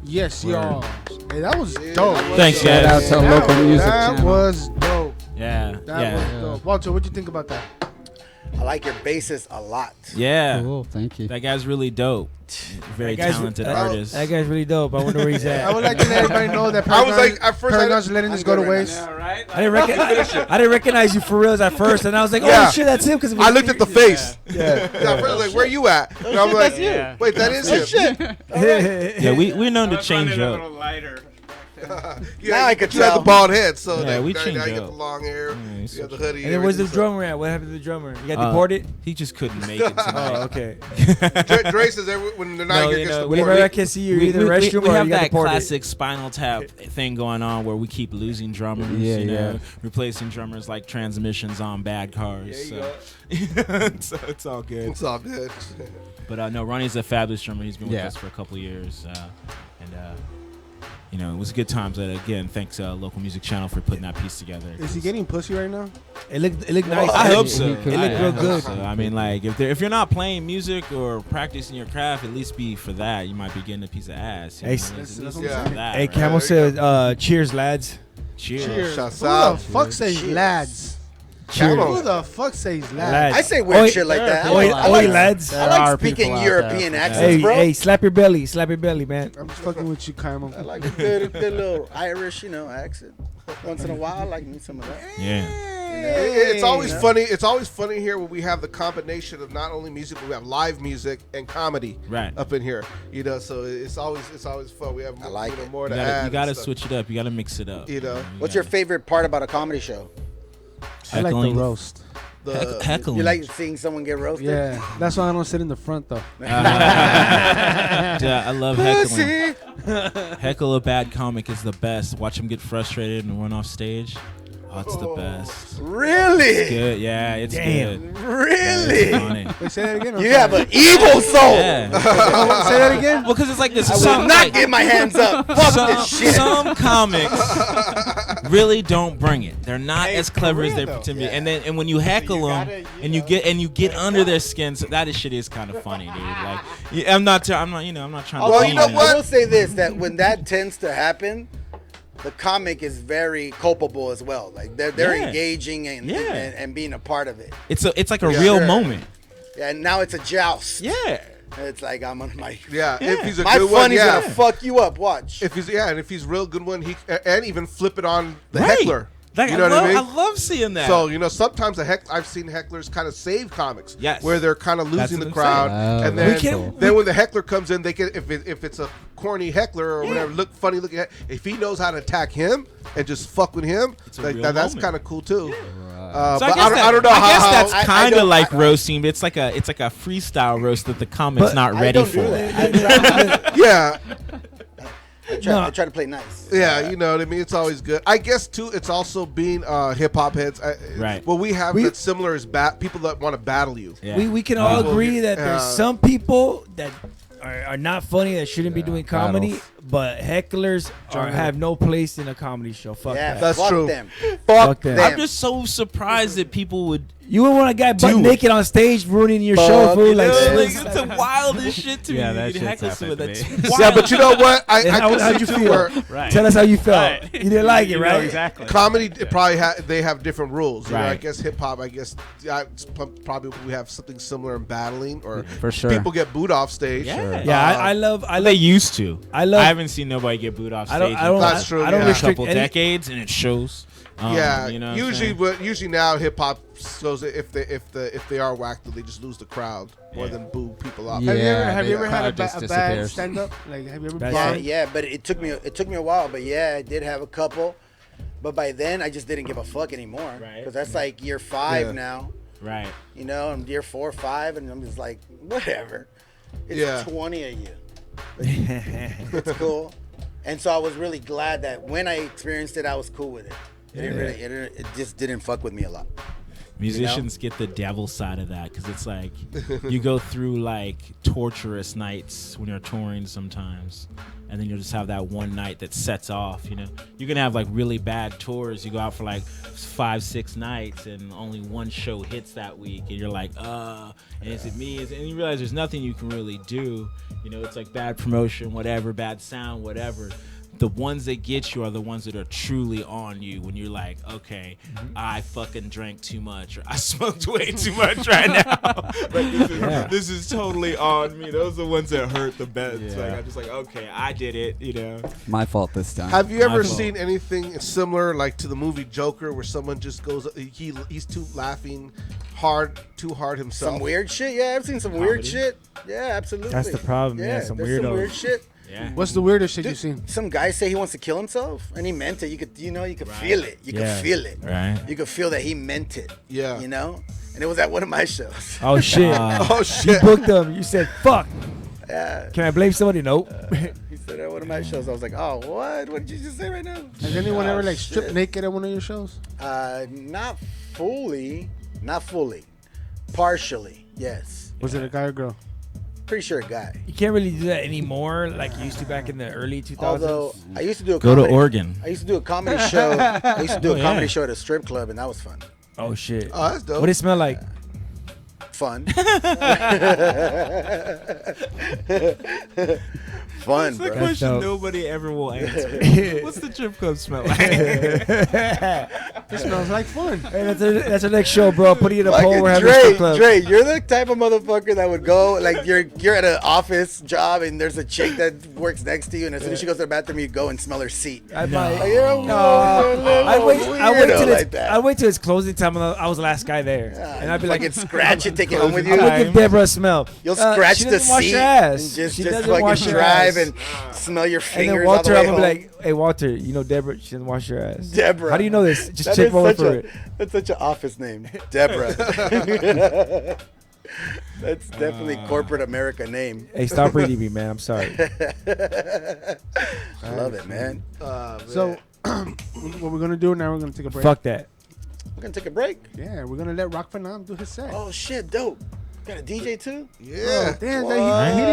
Yes, y'all. Hey, that was dope. Thanks, Shout out guys. to local music That channel. was dope. Yeah, That was dope. Walter, what'd you think about that? I like your bassist a lot. Yeah. Cool, thank you. That guy's really dope. Very That guy's- talented artist. That guy's really dope. I wonder where he's at. I would like to let everybody know that I was like, at first, Paragon's letting this go to waste. I didn't recognize you for reals at first, and I was like, "Oh Yeah. shit, that's him." Because I looked at the face. Yeah. At first, I was like, where you at? And I'm like, wait, that is him. Yeah, we're known to change up. Yeah, Now I could you had tell. the bald head, so Yeah, we now changed you got up. the long hair. You got the hoodie. And then where's the everything, so- drummer at? What happened to the drummer? You got deported? He just couldn't make it tonight. Oh, okay. Dre says when the night No, gets the Whenever I can see you, either in the restroom we or have you got that deported. classic Spinal Tap thing going on where we keep losing drummers, Yeah, you know, yeah. replacing drummers like transmissions on bad cars. So. So it's all good. It's all good. But no, Ronnie's a fabulous drummer. He's been with Yeah. us for a couple of years, and you know, it was good times. Again, thanks Local Music Channel for putting that piece together. Is he getting pussy right now? It looked nice. I hope so. It looked real good. So, I mean, like, if you're not playing music or practicing your craft, at least be for that. You might be getting a piece of ass. You Hey, know, at least that's for what I'm saying. that, Hey, right? Camel said, "Cheers, lads." Cheers. Shouts Who out. the fuck says lads? Camel. Who the fuck says lads? Lads. I say weird Oi, shit like that. Oi, I oi, like, lads. I like are speaking people out European there. accents, Hey, bro. hey, slap your belly, man. I'm just fucking with you, Kyle. I like a good little Irish, accent. Once in a while, I like me some of that. Yeah. It's always funny. It's always funny here when we have the combination of not only music, but we have live music and comedy Right. up in here. So it's always fun. We have I like it. more to You add. gotta and stuff. switch it up. You gotta mix it up. What's your favorite part about a comedy show? I like the Heckling. roast. Heckling. You like seeing someone get roasted? Yeah, that's why I don't sit in the front though. Yeah, I love heckling. Heckle a bad comic is the best. Watch him get frustrated and run off stage. Oh, it's the best. Really? It's good. Yeah, it's Damn. good. Really? It's funny. Wait, say that again. You have an evil soul. Yeah. Say that again. Well, because it's like this. I will Some, not like, get my hands up. Fuck this shit. some comics really don't bring it. They're not as clever as they though. pretend to be. And when you heckle them and you get under their skin, so that shit is kind of funny, dude. Like I'm not trying Well, to. you know what? I will say this: that when that tends to happen, the comic is very culpable as well. Like they're Yeah. engaging and, Yeah. and being a part of it. It's like a real Sure. moment. Yeah, and now it's a joust. Yeah. It's like I'm on my If he's a my good one, funny's yeah. gonna fuck you up. Watch. If he's real good one, he and even flip it on the Right. heckler. Like, You know what I mean? I love seeing that. So sometimes I've seen hecklers kind of save comics. Yes. Where they're kind of That's losing the what I'm crowd, saying. and Oh, then that's cool. then when the heckler comes in, they can if it's a corny heckler or whatever, look funny looking at. If he knows how to attack him and just fuck with him, It's a like real that's moment. kind of cool too. So But I don't know I guess how. that's I kind of don't- like roasting, but it's like a freestyle roast that the comic's But not I ready don't for. do that. Yeah, I try to play nice. yeah, you know what I mean. It's always good. I guess too. It's also being hip hop heads. Right. What we have that's similar is people that want to battle you. Yeah. We can all People agree get- that there's some people that are not funny that shouldn't be doing comedy, battles. but hecklers have no place in a comedy show. Fuck Yeah, that. That's fuck true. them. Fuck them. I'm just so surprised that people would. You would want a guy butt Dude. naked on stage ruining your show, Fuck fool. you, Like, dude. Like, it's it's the wildest shit to Yeah, me. that You'd shit's heckle someone happened to that's me. wild. Yeah, but you know what? I And how'd can you see too feel? where Right. Tell us how you felt. Right. You didn't like it, You know right? exactly. comedy probably they have different rules. You know, I Right. guess hip hop. I guess probably we have something similar in battling, or For sure. people get booed off stage. Yeah. Yeah, I love. They used to. I love- I haven't seen nobody get booed off I stage. don't. I don't. That's true, I don't yeah. in a restrict couple any. decades, and it shows. Yeah, you know what I'm usually, saying? but usually now hip hop goes if they are whacked, they just lose the crowd more Yeah. than boo people up. Yeah. Have you the ever had a, crowd just a bad disappears. stand up? Like, have you ever Bad Yeah, bombed? yeah, but it took me a while. But yeah, I did have a couple. But by then, I just didn't give a fuck anymore. Right. Because that's like year 5 Yeah. now. Right. You know, I'm year 4 or 5, and I'm just like, whatever. It's Yeah. 20 of you. It's cool. And so I was really glad that when I experienced it, I was cool with it. It just didn't fuck with me a lot. Musicians get the devil side of that because it's like you go through like torturous nights when you're touring sometimes, and then you'll just have that one night that sets off. You know, you're gonna have like really bad tours. You go out for like 5-6 nights, and only one show hits that week, and you're like, and is it me? And you realize there's nothing you can really do. You know, it's like bad promotion, whatever, bad sound, whatever. The ones that get you are the ones that are truly on you when you're like, okay, I fucking drank too much or I smoked way too much right now. This is totally on me. Those are the ones that hurt the best. Yeah. Like, I'm just like, okay, I did it, you know. My fault this time. Have you ever seen anything similar like to the movie Joker where someone just goes, he's too laughing too hard himself? Some weird shit? Yeah, I've seen some weird shit. Yeah, absolutely. That's the problem, some weirdos. Some weird shit. Yeah. What's the weirdest shit you've seen? Some guy say he wants to kill himself, and he meant it. You could feel it. You could feel it. Right. You could feel that he meant it. Yeah. You know? And it was at one of my shows. Oh, shit. Oh, shit. You booked them. You said, fuck. Yeah. Can I blame somebody? Nope. He said at one of my shows. I was like, oh, what? What did you just say right now? Has anyone ever like stripped naked at one of your shows? Not fully. Not fully. Partially, yes. Was it a guy or girl? Pretty sure a guy. You can't really do that anymore like you used to back in the early 2000s. Although I used to do a Go to Oregon. I used to do a comedy show. I used to do a comedy show at a strip club, and that was fun. Oh shit. Oh, that's dope. What did it smell like? Fun. Fun, That's the bro. question dope. nobody ever will answer. What's the strip club smell like? It smells like fun. Hey, that's our next show, bro. Putting in a poll. We're having a Dre, strip club. Dre, you're the type of motherfucker that would go, like, you're at an office job and there's a chick that works next to you, and as soon as she goes to the bathroom, you go and smell her seat. I might. Like, you're a I'd wait till it's closing time. And I was the last guy there, and I'd be like, scratch it, take it home with you. I would give Deborah a smell. You'll scratch she the doesn't wash seat her ass. and just doesn't wash fucking her drive ass. and smell your And fingers then Walter, all I'm the gonna way be like, hey Walter, you know Deborah, she doesn't wash her ass. Deborah. How do you know this? Just That check is over such for a- it. That's such an office name, Deborah. That's definitely corporate America name. Hey, stop reading me, man. I'm sorry. I love it, man. So, what we're gonna do now? We're gonna take a break. Fuck that. We're gonna take a break. Yeah, we're gonna let Rock Phenom do his set. Oh shit, dope. Got a DJ too? Yeah. Damn,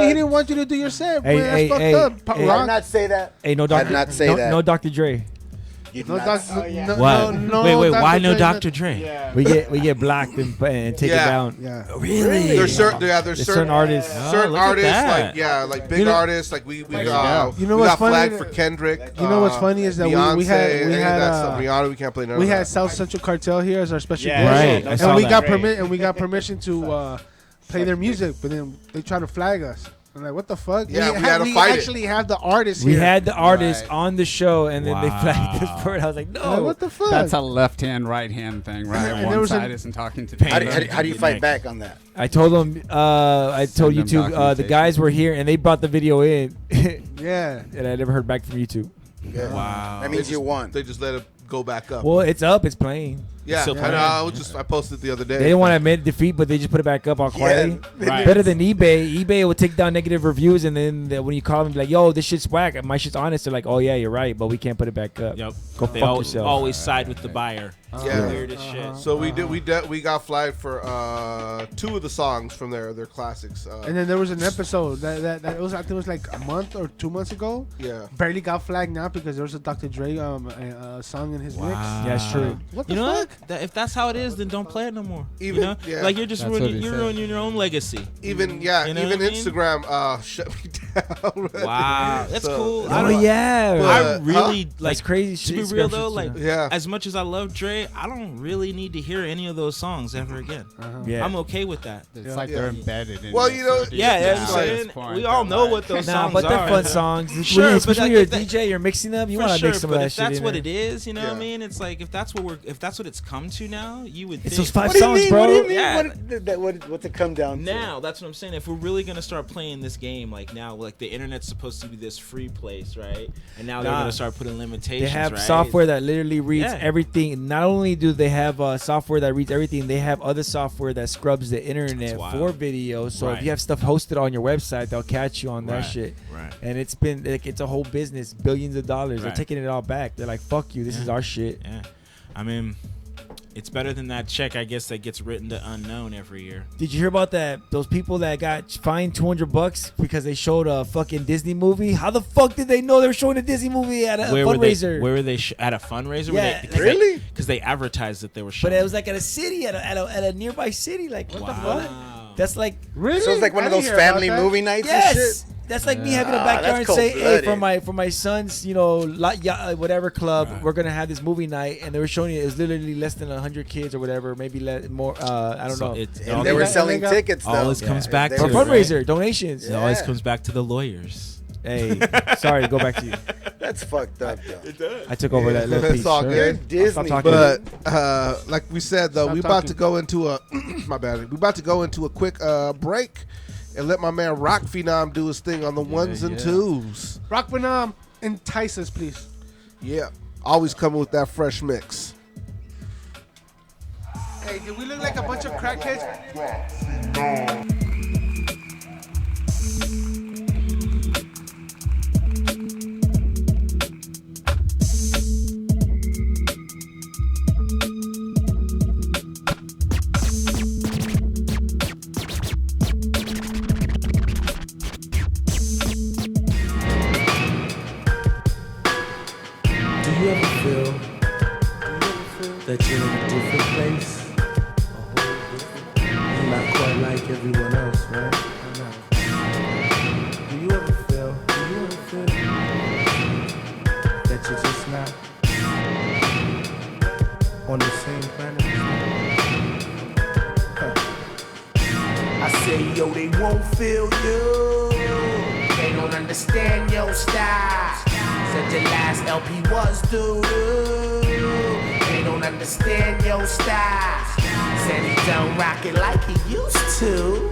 he didn't want you to do your set. Hey, man. hey, That's hey, fucked up. hey. I Rock. did not say that. Hey, no I Dr. did not say no, that. no Dr. Dre. You did No, not doc, say no, What? no, wait, Dr. why no Dre, Dr. Dre? We get blacked and take it down. Yeah. Really? There's certain Certain artists. certain look at artists that. like big You know- artists like we You know we what's got funny? flagged for Kendrick. You know what's funny is that Beyonce, we had any of that stuff. Rihanna, we can't play none we of had that. South Central Cartel here as our special Yeah, guest, right. I and saw we that. got permission to play their music, but then they try to flag us. I'm like, what the fuck? Yeah, we had to fight it. actually have the artists We here. had the artist Right. on the show, and then they flagged us Wow. for it. I was like, I'm like, no. what the fuck? That's a left-hand, right-hand thing, right? And there One was side a- isn't talking to the How do, other. how do you fight back on that? I told them, I told Send them YouTube, the documentation. guys were here, and they brought the video in, Yeah. and I never heard back from YouTube. Good. Wow. That means you won. They just let it go back up. Well, it's up, it's playing. Yeah, Still I know. I posted the other day. They didn't want to admit defeat, but they just put it back up all quietly. Right. Better than eBay. eBay will take down negative reviews, and then when you call them, be like, "Yo, this shit's whack. My shit's honest." They're like, "Oh yeah, you're right, but we can't put it back up." Yep. Go They fuck yourself. always side with the buyer. Yeah. Weirdest shit. So we got flagged for 2 of the songs from their classics. And then there was an episode that was, I think it was like a month or 2 months ago. Yeah. Barely got flagged now because there was a Dr. Dre song in his mix. Yeah, it's true. What the You know fuck? what? If that's how it is, then don't play it no more. Even- you know? yeah. Like you're just That's what ruining, he you're said. ruining your own legacy. Even You know even what I mean? Instagram shut me down. Wow, that's So- cool. Oh yeah, But- I really that's like crazy. to be shit. real Instagram though. shit's, Like Yeah. as much as I love Dre, I don't really need to hear any of those songs ever again. yeah. I'm okay with that. It's like Yeah. they're embedded in Well, it, you know- so Yeah, it's yeah. just I'm at saying this point, we all they're know like- what those Nah, songs but they're are. fun songs. Sure, but Especially like, when you're a if that- DJ, you're mixing them. You For want to sure, mix some but of that if shit that's in what there. it is, you know what I Yeah. mean? It's like if that's what it's come to now, you would It's think. those 5 What do you songs, mean? bro. What do you mean? Yeah. What's it come down to? Now, that's what I'm saying. If we're really gonna start playing this game, like now, like the internet's supposed to be this free place, right? And now they're Nah. gonna start putting limitations. They have right? software that literally reads Yeah. everything. Not only do they have software that reads everything, they have other software that scrubs the internet That's wild. for video. So Right. if you have stuff hosted on your website, they'll catch you on that Right. shit. Right. And it's been like it's a whole business, billions of dollars. They're Right. taking it all back. They're like, "Fuck you, this Yeah. is our shit." Yeah, I mean, It's better than that check, I guess, that gets written to unknown every year. Did you hear about that? Those people that got fined $200 because they showed a fucking Disney movie. How the fuck did they know they were showing a Disney movie at a fundraiser? Where were they at a fundraiser? Yeah, really? Because they advertised that they were showing. But it was like at a city, at a nearby city. Like what the fuck? That's like really. So it's like one of those family movie nights. Yes. And shit? That's like me having a backyard and say, hey, for my son's, whatever club, we're gonna have this movie night, and they were showing it was literally less than 100 kids or whatever, maybe more. I don't know. And they were selling tickets. Though. Always comes back to fundraiser donations. It always comes back to the lawyers. Hey, sorry, go back to you. That's fucked up, though. It does. I took over that little piece. It's all good. Disney. But like we said, though, we're about to go into a my bad. We're about to go into a quick break. And let my man Rock Phenom do his thing on the ones and twos. Rock Phenom, entice us, please. Yeah. Always coming with that fresh mix. Hey, did we look like a bunch of crackheads? That you're in a different place, you're not quite like everyone else, right? Do you ever feel that you're just not on the same planet? I say, yo, they won't feel you. They don't understand your style. Said your last LP was doo-doo. They don't understand your style. Said he don't rock it like he used to.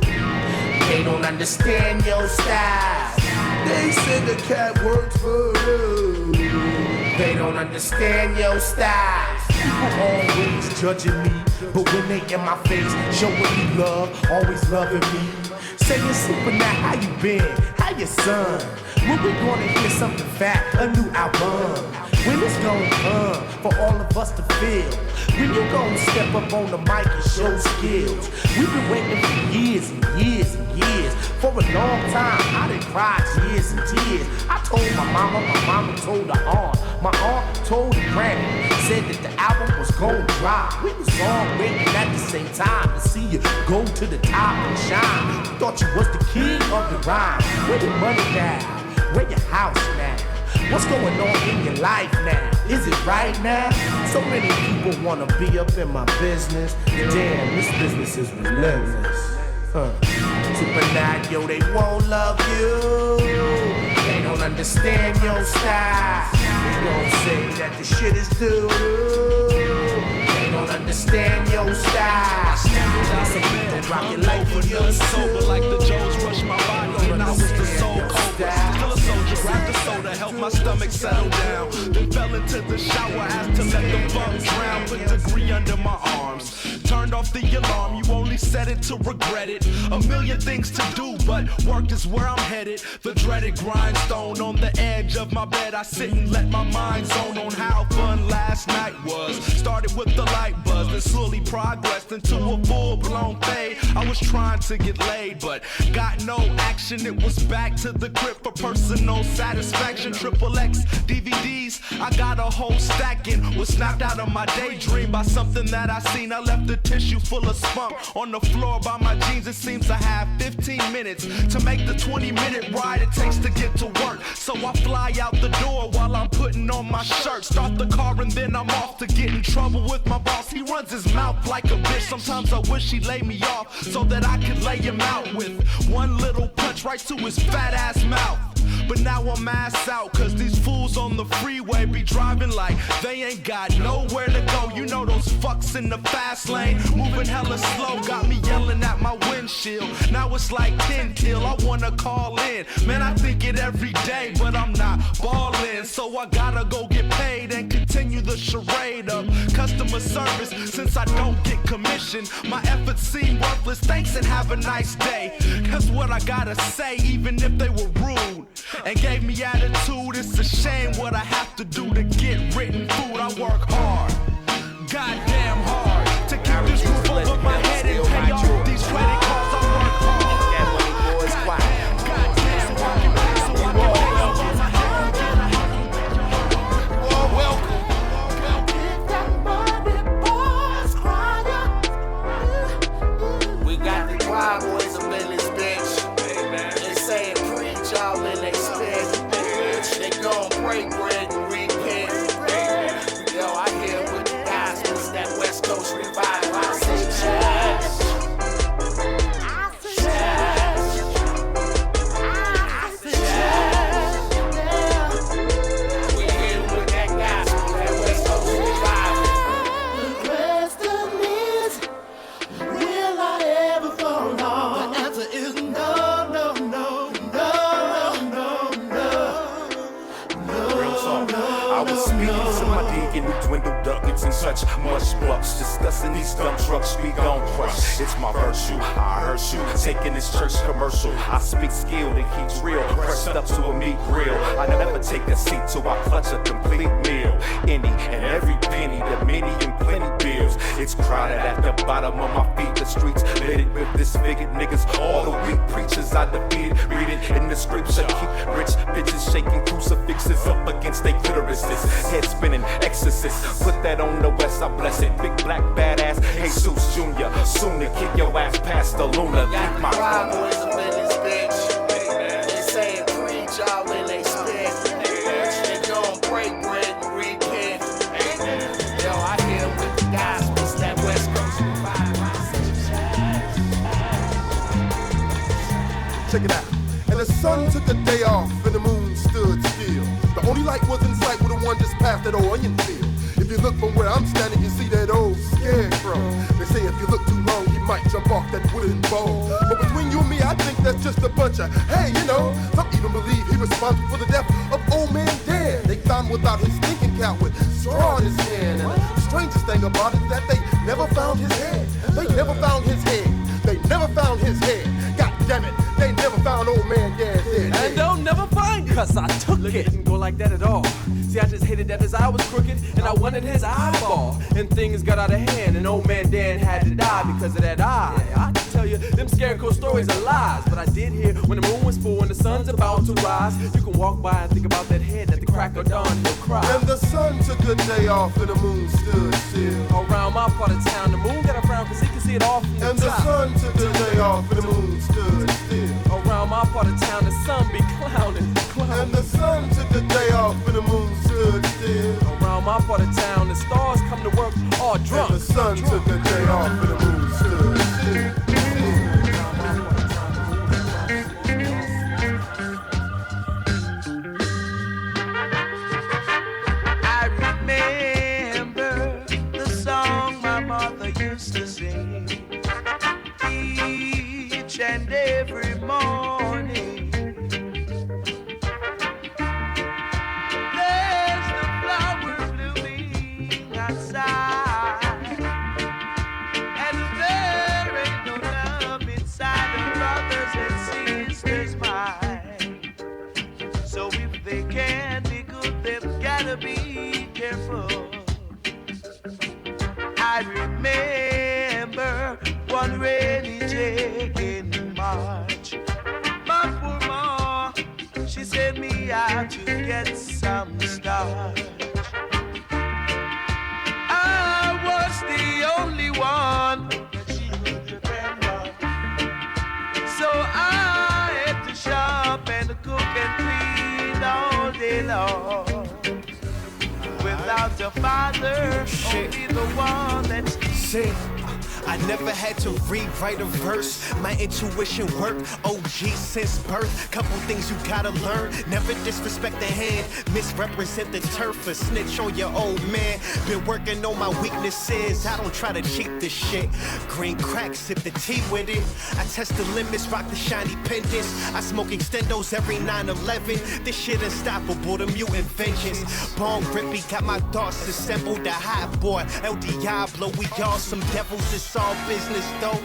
They don't understand your style. They said the cat works for you. They don't understand your style. People always judging me, but when they in my face, showing me love, always loving me. Saying super now, how you been? How your son? When we gonna hear something fat, a new album? When it's gonna come for all of us to feel? When you gonna step up on the mic and show skills? We've been waiting for years and years and years. For a long time, I done cried tears and tears. I told my mama told her aunt. My aunt told her granny, said that the album was gonna drop. We was all waiting at the same time to see you go to the top and shine. We thought you was the king of the rhyme. Where your money now? Where your house now? What's going on in your life now? Is it right now? So many people wanna be up in my business. Damn, this business is relentless. Super now, yo, they won't love you. They don't understand your style. They gon' say that the shit is doo-doo. They don't understand your style. Some people rock it like you used to. Sober like the Joes rush my body and I was the soul cobra. Still a soldier, grabbed the soda, helped my stomach settle down. Then fell into the shower, asked to let the bugs drown. Put degree under my arms. Turned off the alarm, you only said it to regret it. A million things to do, but work is where I'm headed. The dreaded grindstone on the edge of my bed. I sit and let my mind zone on how fun last night was. Started with the light buzz, then slowly progressed into a full-blown fade. I was trying to get laid, but got no action. It was back to the crib for personal satisfaction. XXX DVDs, I got a whole stacking. Was snapped out of my daydream by something that I seen. I left the tissue full of spunk on the floor by my jeans. It seems I have 15 minutes to make the 20-minute ride it takes to get to work. So I fly out the door while I'm putting on my shirt. Start the car and then I'm off to get in trouble with my boss. He runs his mouth like a bitch. Sometimes I wish he'd lay me off so that I could lay him out with one little punch right to his fat ass mouth. But now I'm ass out, cause these fools on the freeway be driving like they ain't got nowhere to go. You know those fucks in the fast lane, moving hella slow, got me yelling at my windshield. Now it's like 10 till I wanna call in. Man, I think it every day, but I'm not ballin'. So I gotta go get paid and continue the charade of customer service. Since I don't get commission, my efforts seem worthless. Thanks and have a nice day. Cause what I gotta say, even if they were rude and gave me attitude, it's a shame what I have to do to get written food. I work hard, goddamn hard. This roof over my head and pay off these credit cards. I work hard. That money, boys, quiet. Goddamn, working back so I can pay off my head. Well, welcome. We got the choir boys up in this bitch. They say it preach all in they spit. They gon' break bread and repent. Yo, I hear with the gospels that West Coast revival. I say yes. We hear with that gospel that West Coast revival. The question is, will I ever fall off? The answer is no, no, no, no, no, no, no. Real talk. I was speaking to my digging new dwindle ducats and such much bucks. Discussing these dumb trucks we gon' crush. It's my virtue, I heard you taking this church commercial. I speak skill that keeps real, pressed up to a meat grill. I never take a seat till I clutch a complete meal. Any and every penny, the many and plenty bills. It's crowded at the bottom of my feet. The streets littered with disfigured niggas. All the weak preachers I defeated. Reading in the scripture, keep rich bitches shaking crucifixes up against their clitorises. Head spinning exorcists. Put that on the west, I bless it. Big black badass Jesus Jr. Soon to kick your ass past the Luna. Keep my choir boys up in this bitch. They say it preach all in they spit. They gon' break bread and repent. Yo, I hear with the gospels that West Coast revival. Check it out. And the sun took a day off and the moon stood still. The only light was in sight with the one just past that old onion field. If you look from where I'm standing, you see that old scarecrow. They say if you look too long, you might jump off that wooden bowl. But between you and me, I think that's just a bunch of, hey, you know, some even believe he responsible for the death of old man Dan. They found without his thinking cap with straw in his hand. And the strangest thing about it is that they never found his head. They never found his head. They never found his head. God damn it, they never found old man Dan's head. And they'll never find, cause I took it. It didn't go like that at all. See, I just hated that his eye was crooked, and I wanted his eyeball. And things got out of hand, and old man Dan had to die because of that eye. I can tell you, them scarecrow stories are lies. But I did hear when the moon was full and the sun's about to rise. You can walk by and think about that head at the crack of dawn, he'll cry. And the sun took a day off and the moon stood still. Around my part of town, the moon got a frown cause he can see it all from the top. And the sun took a day off and the moon stood still. Around my part of town, the sun be clowning. And the sun took a day off and the moon stood still. Around my part of town, the stars come to work all drunk. And the sun took a day off and the moon stood still. I remember the song my mother used to sing each and every morning. There's the flower blooming outside, and there ain't no love inside of brothers and sisters' mind. So if they can be good, they've gotta be careful. I remember one rainy day in March. My poor mom, she sent me out to get some starch. I was the only one that she could depend on. So I had to shop and cook and clean all day long. Without a father, only the one that's sick. I never had to rewrite a verse. My intuition worked. OG since birth. Couple things you gotta learn. Never disrespect the hand. Misrepresent the turf. Or snitch on your old man. Been working on my weaknesses. I don't try to cheat this shit. Green crack, sip the tea with it. I test the limits, rock the shiny pendants. I smoke extendos every 9/11. This shit unstoppable, the mutant vengeance. Bone grippy, got my thoughts assembled. The hot boy, El Diablo. We all some devils. It's all business though.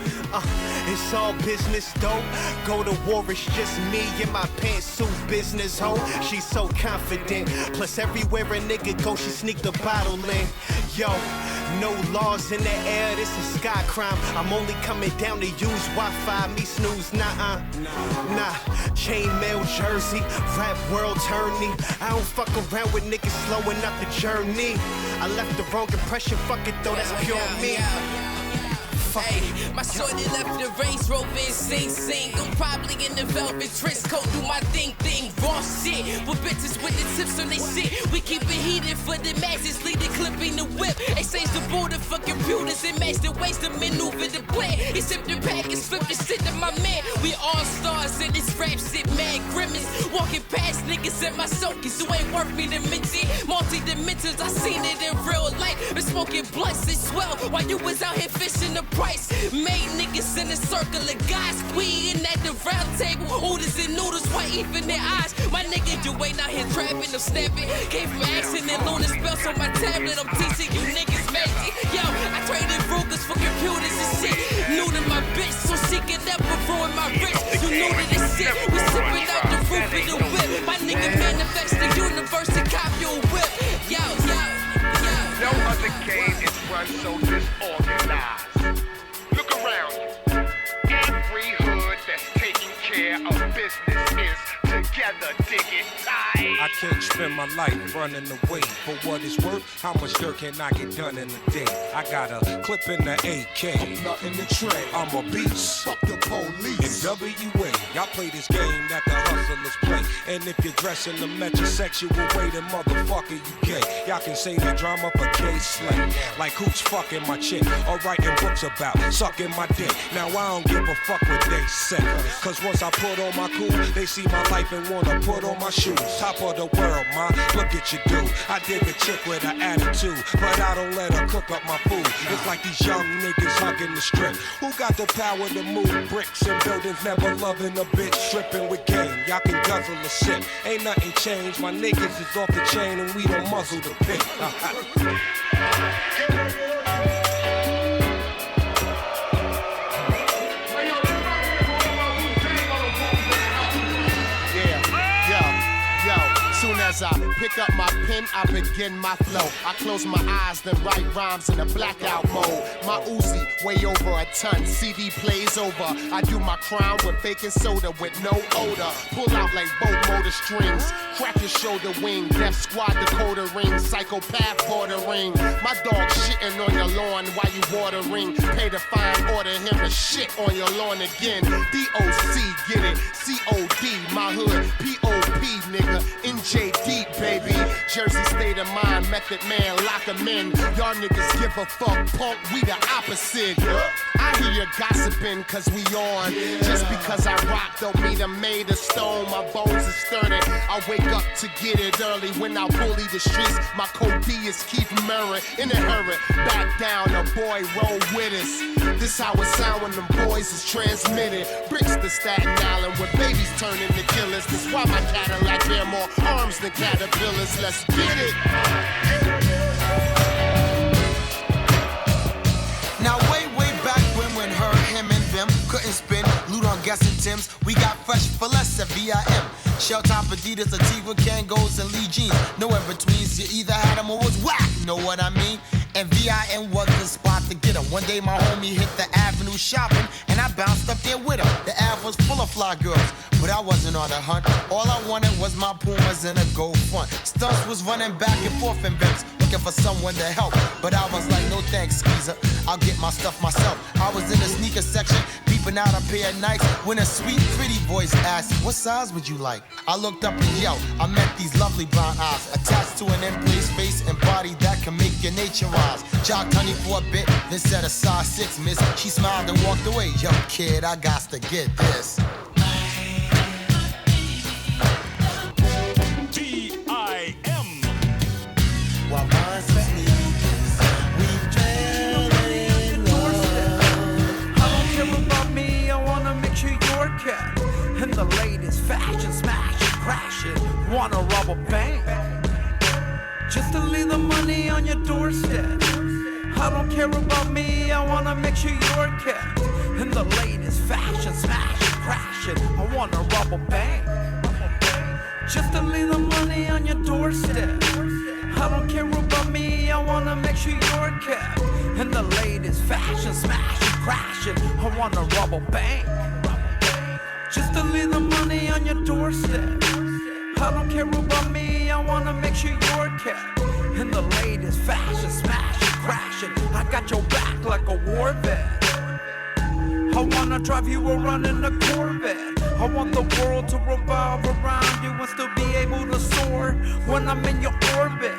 It's all business though. Go to war, it's just me in my pantsuit business hoe. She's so confident. Plus everywhere a nigga go, she sneak the bottle in. Yo, No laws in the air, this is sky crime. I'm only coming down to use Wi-Fi, me snooze, nah. Chainmail jersey, rap world turn me. I don't fuck around with niggas slowing up the journey. I left the wrong impression, fuck it though, that's pure me. Hey, my shorty left the race, roving, sing. I'm probably in the velvet dress coat, do my thing, raw shit. With bitches with the tips on they shit. We keep it heated for the masses, lead the clip in the whip. Exchange the border for computers and match the ways to maneuver the plan. He sipped the package, flip the shit to my man. We all stars in this rap shit, mad grimace. Walking past niggas in my soakers who ain't worth me to mention. Multi-dimensions, I seen it in real life. Been smoking blunts, it swell while you was out here fishing the price. Made niggas in a circle of guys squeeing at the round table. Oodles and noodles, white even their eyes. My nigga, you ain't out here trapping, I'm snapping. Came from action and lunar spells on my tablet. I'm teaching you niggas magic. Yo, I traded Rugers for computers and shit. New to my bitch, so she can never ruin my wrist. You new to this shit, we sipping out the roof of the whip. My nigga manifest the universe to copy your whip. Yo. No other game is run so disorganized. Look around you. Every hood that's taking care of business is together, digging tight. I can't spend my life running away. For what it's worth, how much dirt can I get done in a day? I got a clip in the AK. I'm nothing to trade. I'm a beast. Fuck the police. In WA, y'all play this game that the hustlers play. And if you're dressed in the metrosexual way, then motherfucker, you gay. Y'all can say the drama for K-Slay. Like who's fucking my chick or writing books about sucking my dick. Now I don't give a fuck what they say. Cause once I put on my cool, they see my life and wanna put on my shoes. Top of the world, ma, look at you dude. I dig a chick with an attitude, but I don't let her cook up my food. It's like these young niggas hugging the strip. Who got the power to move bricks and buildings? Never loving a bitch, stripping with game. Y'all can guzzle a sip. Ain't nothing changed. My niggas is off the chain and we don't muzzle the pit. Soon as I pick up my pen, I begin my flow. I close my eyes, then write rhymes in a blackout mode. My Uzi, way over a ton. CD plays over. I do my crime with baking soda with no odor. Pull out like boat motor strings. Crack your shoulder wing. Death squad decoder ring. Psychopath bordering. My dog shitting on your lawn while you watering. Pay the fine, order him to shit on your lawn again. DOC, get it. COD, my hood. POP, nigga. NJD, baby. Jersey state of mind, method man, lock him in. Y'all niggas give a fuck, punk, we the opposite. I hear you gossiping, cause we on. Just because I rock don't mean I'm made of stone. My bones are sturdy. I wake up to get it early when I bully the streets. My code D is Keith Murray. In a hurry, back down, a boy roll with us. This how it sound when them boys is transmitted. Bricks to Staten Island where babies turn into killers. That's why my Cadillac bear more arms than caterpillars. Let's get it. Now way back when her, him and them couldn't spin, loot on guessing Tims. We got fresh for less at VIM. Shell top Adidas, Antigua, Kangos, and Lee jeans. No in betweens, you either had them or was whack. Know what I mean? And VIM was the spot to get 'em. One day my homie hit the avenue shopping, and I bounced up there with him. The Ave was full of fly girls, but I wasn't on the hunt. All I wanted was my Pumas and a gold front. Stunts was running back and forth in Benz, looking for someone to help. But I was like, no thanks, skeezer. I'll get my stuff myself. I was in the sneaker section, peeping out a pair of Nikes, when a sweet, pretty voice asked, what size would you like? I looked up and yelled, I met these lovely brown eyes, attached to an in-place face and body that can make your nature rise. Jocked honey for a bit, then said a size 6, miss. She smiled and walked away. Yo, kid, I got to get this. VIM. While my sneakers, we've trailed in love. I don't care about me, I wanna make sure you're kept. And the latest fashion, smash it, crash it. Wanna rob a bank just to leave the money on your doorstep. I don't care about me, I wanna make sure you're kept. And the latest fashion, smash it, crash it. I wanna rob a bank just to leave the money on your doorstep. I don't care about me, I wanna wanna make sure you're kept in the latest fashion, smashing, crashing. I wanna rob a bank just to leave the money on your doorstep. I don't care about me, I wanna make sure you're kept in the latest fashion, smashing, crashing. I got your back like a war vet. I wanna drive you around in a Corvette. I want the world to revolve around you and still be able to soar when I'm in your orbit.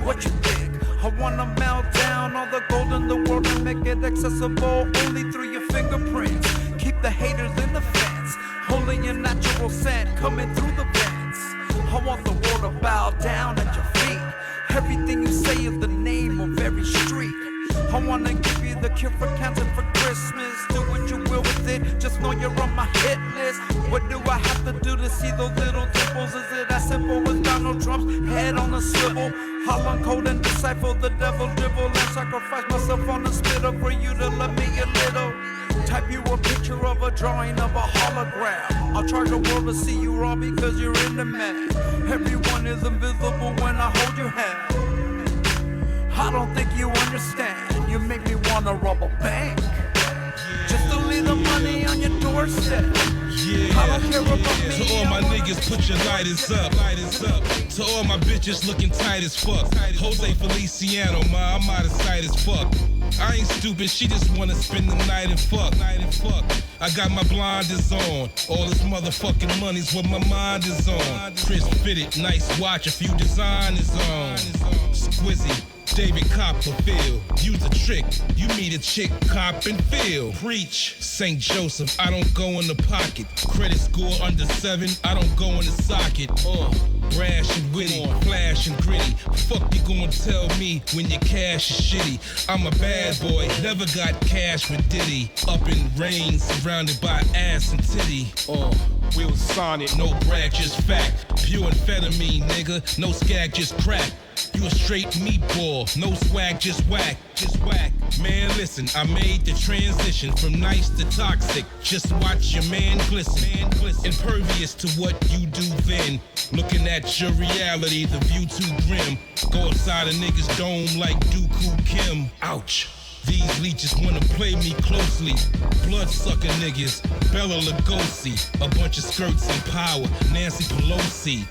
What you think? I wanna melt down all the gold in the world and make it accessible only through your fingerprints. Keep the haters in the fence, holding your natural scent coming through the vents. I want the world to bow down at your feet. Everything you say is the name of every street. I wanna give you the cure for cancer for Christmas. Do what you will with it, just know you're on my hit list. What do I have to do to see those little dimples? Is it as simple as Donald Trump's head on a swivel? I'll uncode and decipher the devil dribble and sacrifice myself on the spitter for you to love me a little. Type you a picture of a drawing of a hologram. I'll charge the world to see you raw because you're in the man. Everyone is invisible when I hold your hand. I don't think you understand. You make me wanna rob a bank just to leave the money on your doorstep. I don't care about me. To all my niggas, put your lighters up. To all my bitches looking tight as fuck. Jose Feliciano, ma, I'm out of sight as fuck. I ain't stupid, she just wanna spend the night and fuck. I got my blinders on. All this motherfucking money's what my mind is on. Chris fitted, nice watch, a few designers on. Squizzy, David Copperfield, use a trick. You meet a chick, cop and feel. Preach, St. Joseph, I don't go in the pocket. Credit score under 7, I don't go in the socket. Brash and witty, flash and gritty. Fuck you gonna tell me when your cash is shitty? I'm a bad boy, never got cash with Diddy. Up in rain, surrounded by ass and titty. We was sonnet, no brag, just fact. Pure amphetamine, nigga, no skag, just crack. You a straight meatball, no swag, just whack. Man, listen, I made the transition from nice to toxic. Just watch your man glisten. Impervious to what you do then. Looking at your reality, the view too grim. Go outside a nigga's dome like Dooku Kim. Ouch. These leeches wanna play me closely. Bloodsucker niggas, Bella Lugosi. A bunch of skirts in power, Nancy Pelosi.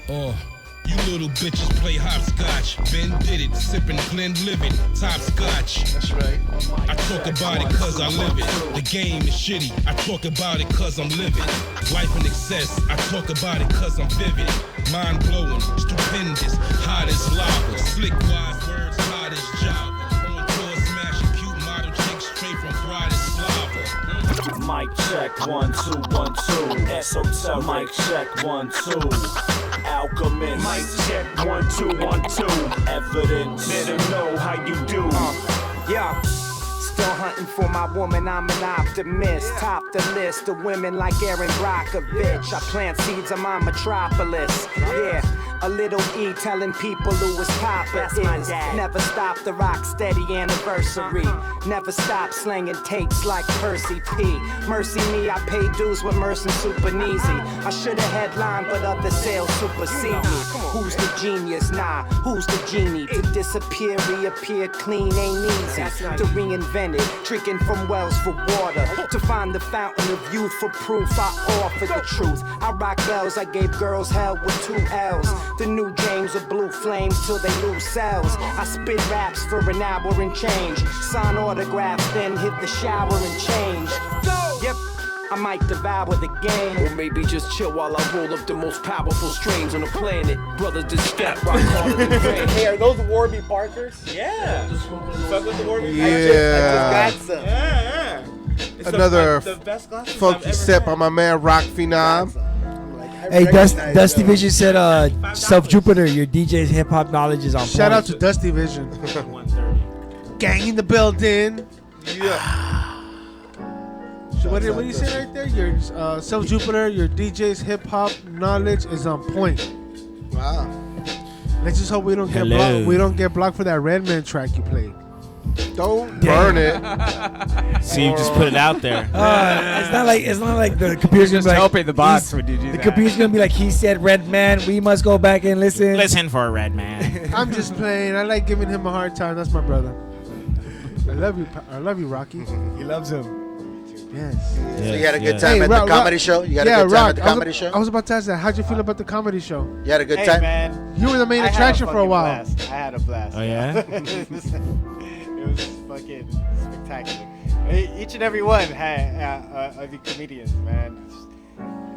You little bitches play hopscotch. Ben did it, sipping Glenlivet, top scotch. That's right. I talk about it cause I live it. The game is shitty, I talk about it cause I'm living. Life in excess, I talk about it cause I'm vivid. Mind blowing, stupendous, hot as lava. Slick wise words, hot as Java. On tour smashing cute model chicks straight from Bratislava. Mic check, 1 2 1 2. Esoteric. Mic check, 1 2. Alchemist. Mic check, 1 2 1 2. Evidence. Let them know how you do. Yeah. Still hunting for my woman, I'm an optimist. Top the list of women like Aaron Brockovich. I plant seeds in my metropolis. Yeah, a little E telling people who his papa is. Never stop the rock steady anniversary. Never stop slanging tapes like Percy P. Mercy me, I pay dues with Mercy Super Easy. I should've headlined, but other sales supersede me. Who's the genius? Nah, who's the genie? To disappear, reappear clean ain't easy. To reinvent it, drinking from wells for water. To find the fountain of youth for proof, I offer the truth. I rock bells, I gave girls hell with 2 L's. The new James of blue flames till they lose cells. I spit raps for an hour and change. Sign autographs, then hit the shower and change. Yep. I might devour the game. Or maybe just chill while I roll up the most powerful strains on the planet. Brothers just step right harder than rain. Hey, are those Warby Parkers? Yeah. Fuck with the Warby Yeah. I just got some. Yeah. It's Another the best glasses I've funky ever step had. on my man Rock Phenom. Hey, Dusty Vision said, Self Jupiter, your DJ's hip hop knowledge is on point. Shout out to Dusty Vision. Gang in the building. Yeah. So what do you say right there? Your Self Jupiter, your DJ's hip hop knowledge is on point. Wow. Let's just hope we don't get blocked. We don't get blocked for that Redman track you played. Don't burn it. See, you just put it out there. It's not like the computer's Just gonna be like, hoping the box would do the that. computer's gonna be like, he said, Red Man. We must go back and listen. Listen for a red man. I'm just playing. I like giving him a hard time. That's my brother. I love you, Rocky. He loves him. Yes. So you had a good time at the comedy show? You had a good time at the comedy show? I was about to ask that. How'd you feel about the comedy show? You had a good Hey, time? man. You were the main I had attraction for a fucking while. blast. I had a blast. Oh, yeah? It was fucking spectacular. Each and every one of the comedians, man.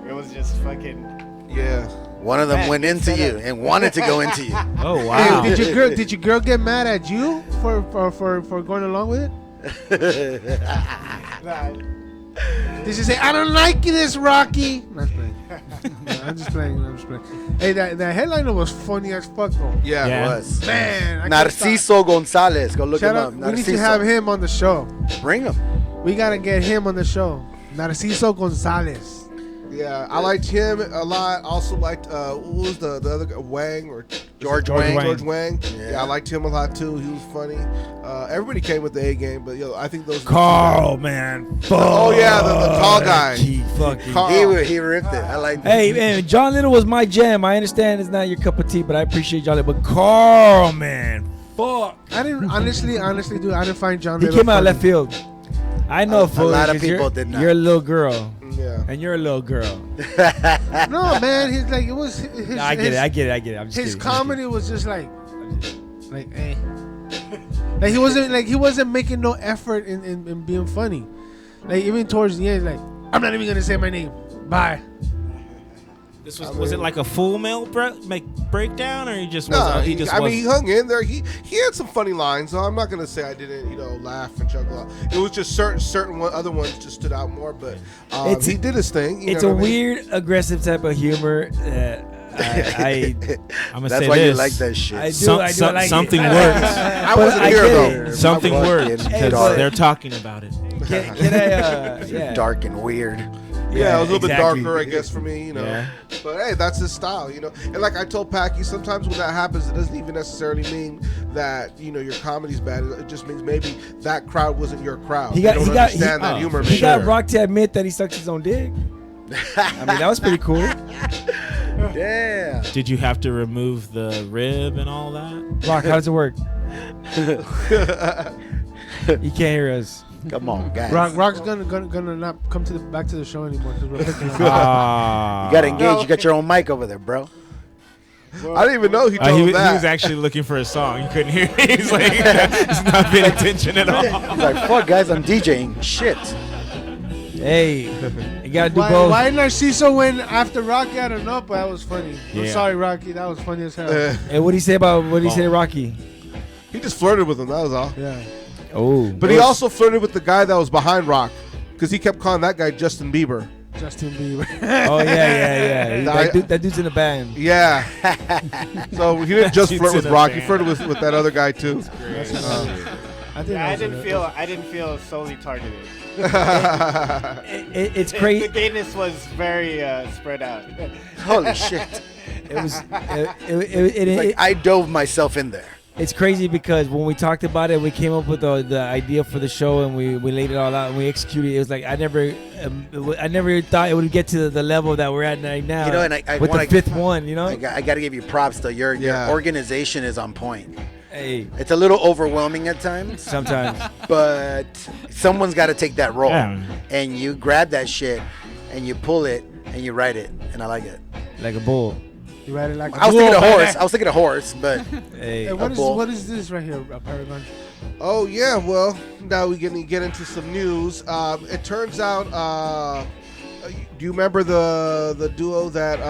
It was just fucking. Yeah. One of them went into you and wanted to go into you. Oh wow! Hey, did your girl get mad at you for going along with it? Did she say, "I don't like this, Rocky"? No, I'm just playing. Hey, that headliner was funny as fuck though. Yeah, Yeah. it was. Man, Narciso Gonzalez. Go look Shout him out, up. we need to have him on the show. Bring him. We gotta get him on the show. Narciso Gonzalez. Yeah, I liked him a lot. Also liked what was the other guy? Wang or George Wang. George Wang. Yeah. Yeah, I liked him a lot too. He was funny. Everybody came with the A game, but I think those. Carl, man. Oh yeah, the tall guy. He ripped it. I like. Hey, man, John Little was my jam. I understand it's not your cup of tea, but I appreciate John Little. But Carl, man, fuck. I didn't honestly, dude. I didn't find John. He Little came out funny. left field. I know, A lot of people did not. You're a little girl. Yeah. And you're a little girl. No, man. He's like it was. His, No, I get it. I'm just his kidding. comedy was just like, eh. Like he wasn't making no effort in being funny. Like even towards the end, like I'm not even gonna say my name. Bye. This was it like a full male breakdown, or he just was? No, He just. I mean, he hung in there. He had some funny lines. So I'm not gonna say I didn't, laugh and chuckle out. It was just certain other ones just stood out more. But he did his thing. It's a weird, aggressive type of humor. I'm gonna That's say why this. you like that shit. I do like something it. works. I wasn't here though. Something works because they're talking about it. Can I? Yeah. Dark and weird. Yeah, it was a little exactly. bit darker, I guess, for me, Yeah. But hey, that's his style, And like I told Packy, sometimes when that happens, it doesn't even necessarily mean that your comedy's bad. It just means maybe that crowd wasn't your crowd. He They don't understand that humor. He got Rock to admit that he sucks his own dick. I mean, that was pretty cool. Yeah. Did you have to remove the rib and all that? Rock, how does it work? You can't hear us. Come on, guys. Rock's gonna not come back to the show anymore because we're picking him. You gotta engage. You got your own mic over there, bro. I didn't even know he told He that. was actually looking for a song. You couldn't hear it. He's like, he's not paying attention at all. He's like, fuck, guys, I'm DJing. Shit. Hey, you gotta do both. Why Narciso went after Rocky? I don't know, but that was funny. I'm Yeah. sorry, Rocky. That was funny as hell. Hey, what did he say to Rocky? He just flirted with him. That was all. Yeah. Oh. But he also flirted with the guy that was behind Rock, because he kept calling that guy Justin Bieber. Justin Bieber. Oh yeah. That dude's in a band. Yeah. So he didn't just flirt with in a Rock. He band. flirted with that other guy too. I didn't feel solely targeted. It's crazy. The gayness was very spread out. Holy shit. It was. I dove myself in there. It's crazy because when we talked about it, we came up with the idea for the show and we laid it all out and we executed it. It was like I never thought it would get to the level that we're at right now. And I with the fifth one, I got to give you props though. Your organization is on point. Hey, it's a little overwhelming at times. Sometimes, but someone's got to take that role, Yeah. and you grab that shit and you pull it and you ride it, and I like it. Like a bull. You ride it like I was thinking a horse, but Hey, what is this right here, Paragon? Oh yeah, well now we get into some news. It turns out, do you remember the duo that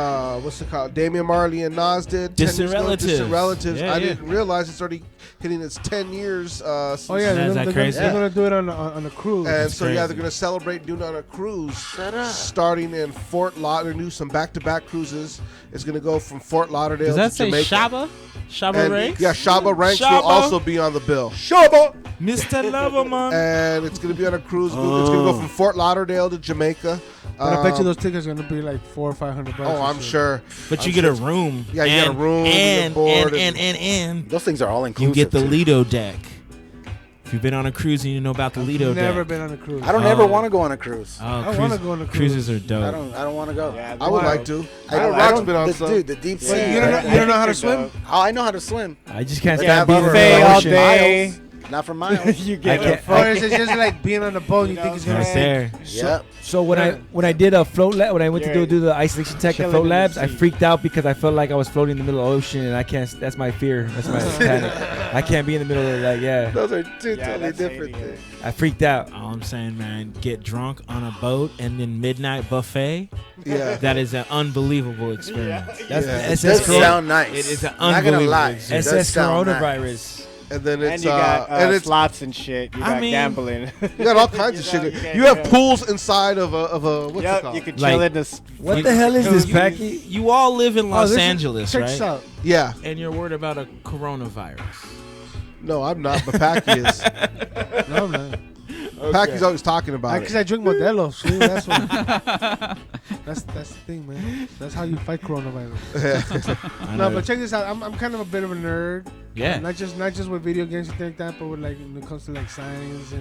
what's it called? Damian Marley and Nas did? Distant 10 years ago? Relatives. Distant Relatives. Yeah, I yeah. didn't realize it's already hitting its 10 years. Since Oh yeah, Is that crazy? they're gonna do it on a cruise. And That's so yeah, crazy. they're gonna celebrate doing it on a cruise, starting in Fort Lauderdale. Some back-to-back cruises. It's gonna go from Fort Lauderdale Does that to say Jamaica. Shaba? Shaba And, Ranks? yeah, Shaba Ranks will Shaba? also be on the bill. Shaba, Mr. Loverman. And it's gonna be on a cruise. It's gonna go from Fort Lauderdale to Jamaica. But I bet you those tickets are gonna be like $400 or $500. Oh, I'm sure. But you get a room. Yeah, you get a room, you get And, board, and those things are all inclusive. you get the Lido deck. If you've been on a cruise and you know about the Lido Never deck. been on a cruise. I don't ever want to go on a cruise. Oh, I want to go on a cruise. Cruises are dope. I don't want to go. I would like to. I don't. Rock's been on some. Dude, the deep sea. You don't know how to swim? Oh, I know how to swim. I just can't Yeah, stand being in buffet the all ocean. day. Not for miles. You I get can't- Or is it just like being on the boat? You think it's gonna Right there. Yep. So when I did a float lab, when I went to do the isolation tech, the chilling float in the labs, I sea. freaked out because I felt like I was floating in the middle of the ocean, and I can't. That's my fear. That's my panic. I can't be in the middle of like Those are two totally that's different alien. things. I freaked out. All I'm saying, man, get drunk on a boat and then midnight buffet. Yeah. That is an unbelievable experience. That's It SS does Corona- sound nice. It is an I'm not gonna unbelievable lie. experience. It does SS sound nice. coronavirus. And then And it's you got and it's slots and shit. You I got mean- gambling. you got all kinds of shit. You have pools inside of a what's it Yep, called? you could Like- chill in this. What the hell is this, Packy? You all live in Los this is- Angeles, check right? this out. Yeah. And you're worried about a coronavirus. No, I'm not. But Packy is. No, man. Packy's always talking about Because it. I drink Modelo. See, that's what. That's the thing, man. That's how you fight coronavirus. I No, know. but check this out. I'm kind of a bit of a nerd. Yeah. Not just with video games and things like that, but with like when it comes to like science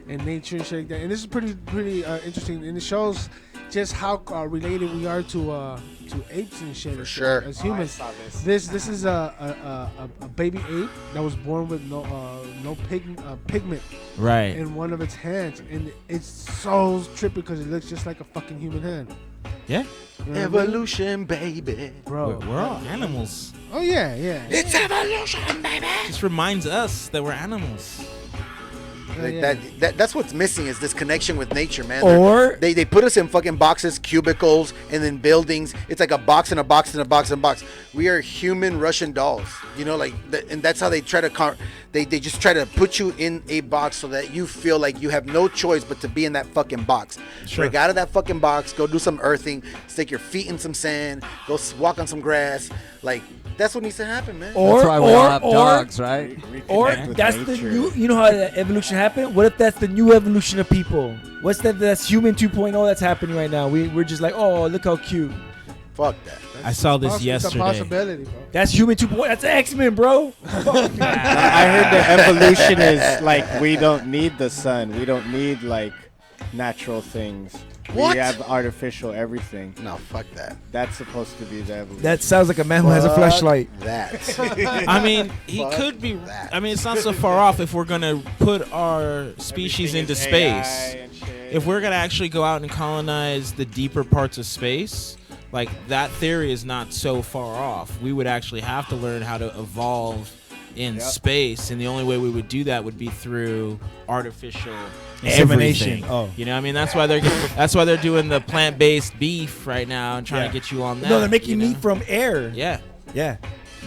and nature and shit like that. And this is pretty interesting, and it shows just how related we are to apes and shit. For sure. As humans. I saw this. This is a baby ape that was born with no pigment Right. in one of its hands, and it's so trippy because it looks just like a fucking human hand. Yeah. You know what I mean? Evolution, baby. Bro. We're all animals. Oh yeah, yeah. It's evolution, baby. Just reminds us that we're animals. Oh, yeah. That's what's missing is this connection with nature, man. Or- they put us in fucking boxes, cubicles, and then buildings. It's like a box and a box and a box and a box. We are human Russian dolls, you know, and that's how they try to they just try to put you in a box so that you feel like you have no choice but to be in that fucking box. Sure. Break out of that fucking box, go do some earthing, stick your feet in some sand, go walk on some grass. Like that's what needs to happen, man. Or That's why we all have dogs, right? Or Reconnect with that's the nature. new. You know how the evolution happened? What if that's the new evolution of people? What's that? That's human 2.0 that's happening right now. We're just like, oh, look how cute. Fuck that. I saw this It's a yesterday. possibility, bro. That's human 2.0. That's X-Men, bro. I heard the evolution is like we don't need the sun. We don't need like natural things. What? We have artificial everything. No, fuck that. That's supposed to be the evolution. That sounds like a man who has a Fuck flashlight. That. I mean, he Fuck could be. that. I mean, it's not so far off if we're gonna put our species Everything into is space. AI and shit. If we're gonna actually go out and colonize the deeper parts of space, like that theory is not so far off. We would actually have to learn how to evolve in space, and the only way we would do that would be through artificial Insemination. everything. Oh. You know, what I mean, that's why they're doing the plant-based beef right now and trying to get you on that. No, they're making you know? meat from air. Yeah. Yeah.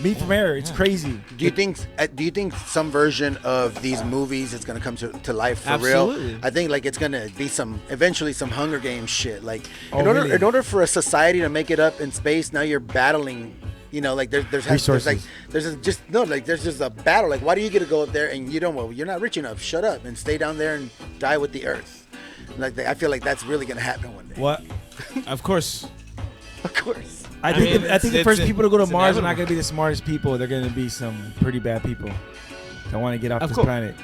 Meat from air. It's crazy. Do you think some version of these movies is gonna come to life for Absolutely. real? I think like it's gonna be eventually some Hunger Games shit. Like Oh, in order really? in order for a society to make it up in space, now you're battling. You know, like there's Resources. just a battle. Like why do you get to go up there and you don't? Well, you're not rich enough. Shut up and stay down there and die with the Earth. Like I feel like that's really gonna happen one day. What? Of course. Of course. I think the first people to go to it's Mars are not inevitable. going to be the smartest people. They're going to be some pretty bad people that want to get off Of this course. planet.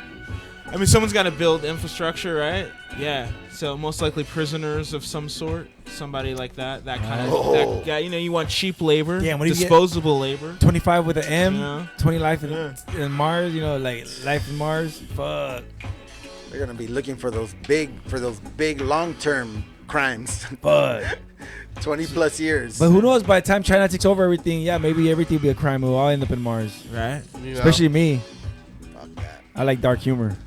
I mean, someone's got to build infrastructure, right? Yeah. So most likely prisoners of some sort, somebody like that. That kind of that guy. You know, you want cheap labor, Yeah, what do you get? disposable labor. 25 with an M, Yeah. 20 life in Mars. You know, like life in Mars. Fuck. They're gonna be looking for those big long-term crimes. Fuck. 20 plus years. But who knows? By the time China takes over everything, yeah, maybe everything will be a crime. We'll all end up in Mars. Right. Especially me. Fuck that. I like dark humor.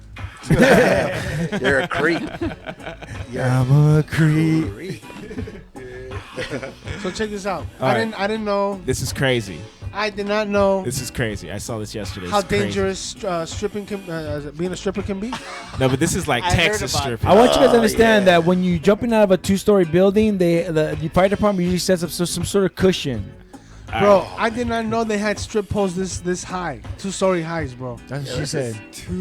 You're a creep. I'm a creep. So check this out. All right. I didn't know. This is crazy. I did not know This is crazy. I saw this yesterday. how It's crazy. dangerous stripping can, being a stripper can be. No, but this is like I heard Texas about stripping. I want you guys to understand that when you jumping out of a 2-story building, the fire department usually sets up some sort of cushion. Bro, I did not know they had strip poles this high. 2-story highs, bro. That's what she said.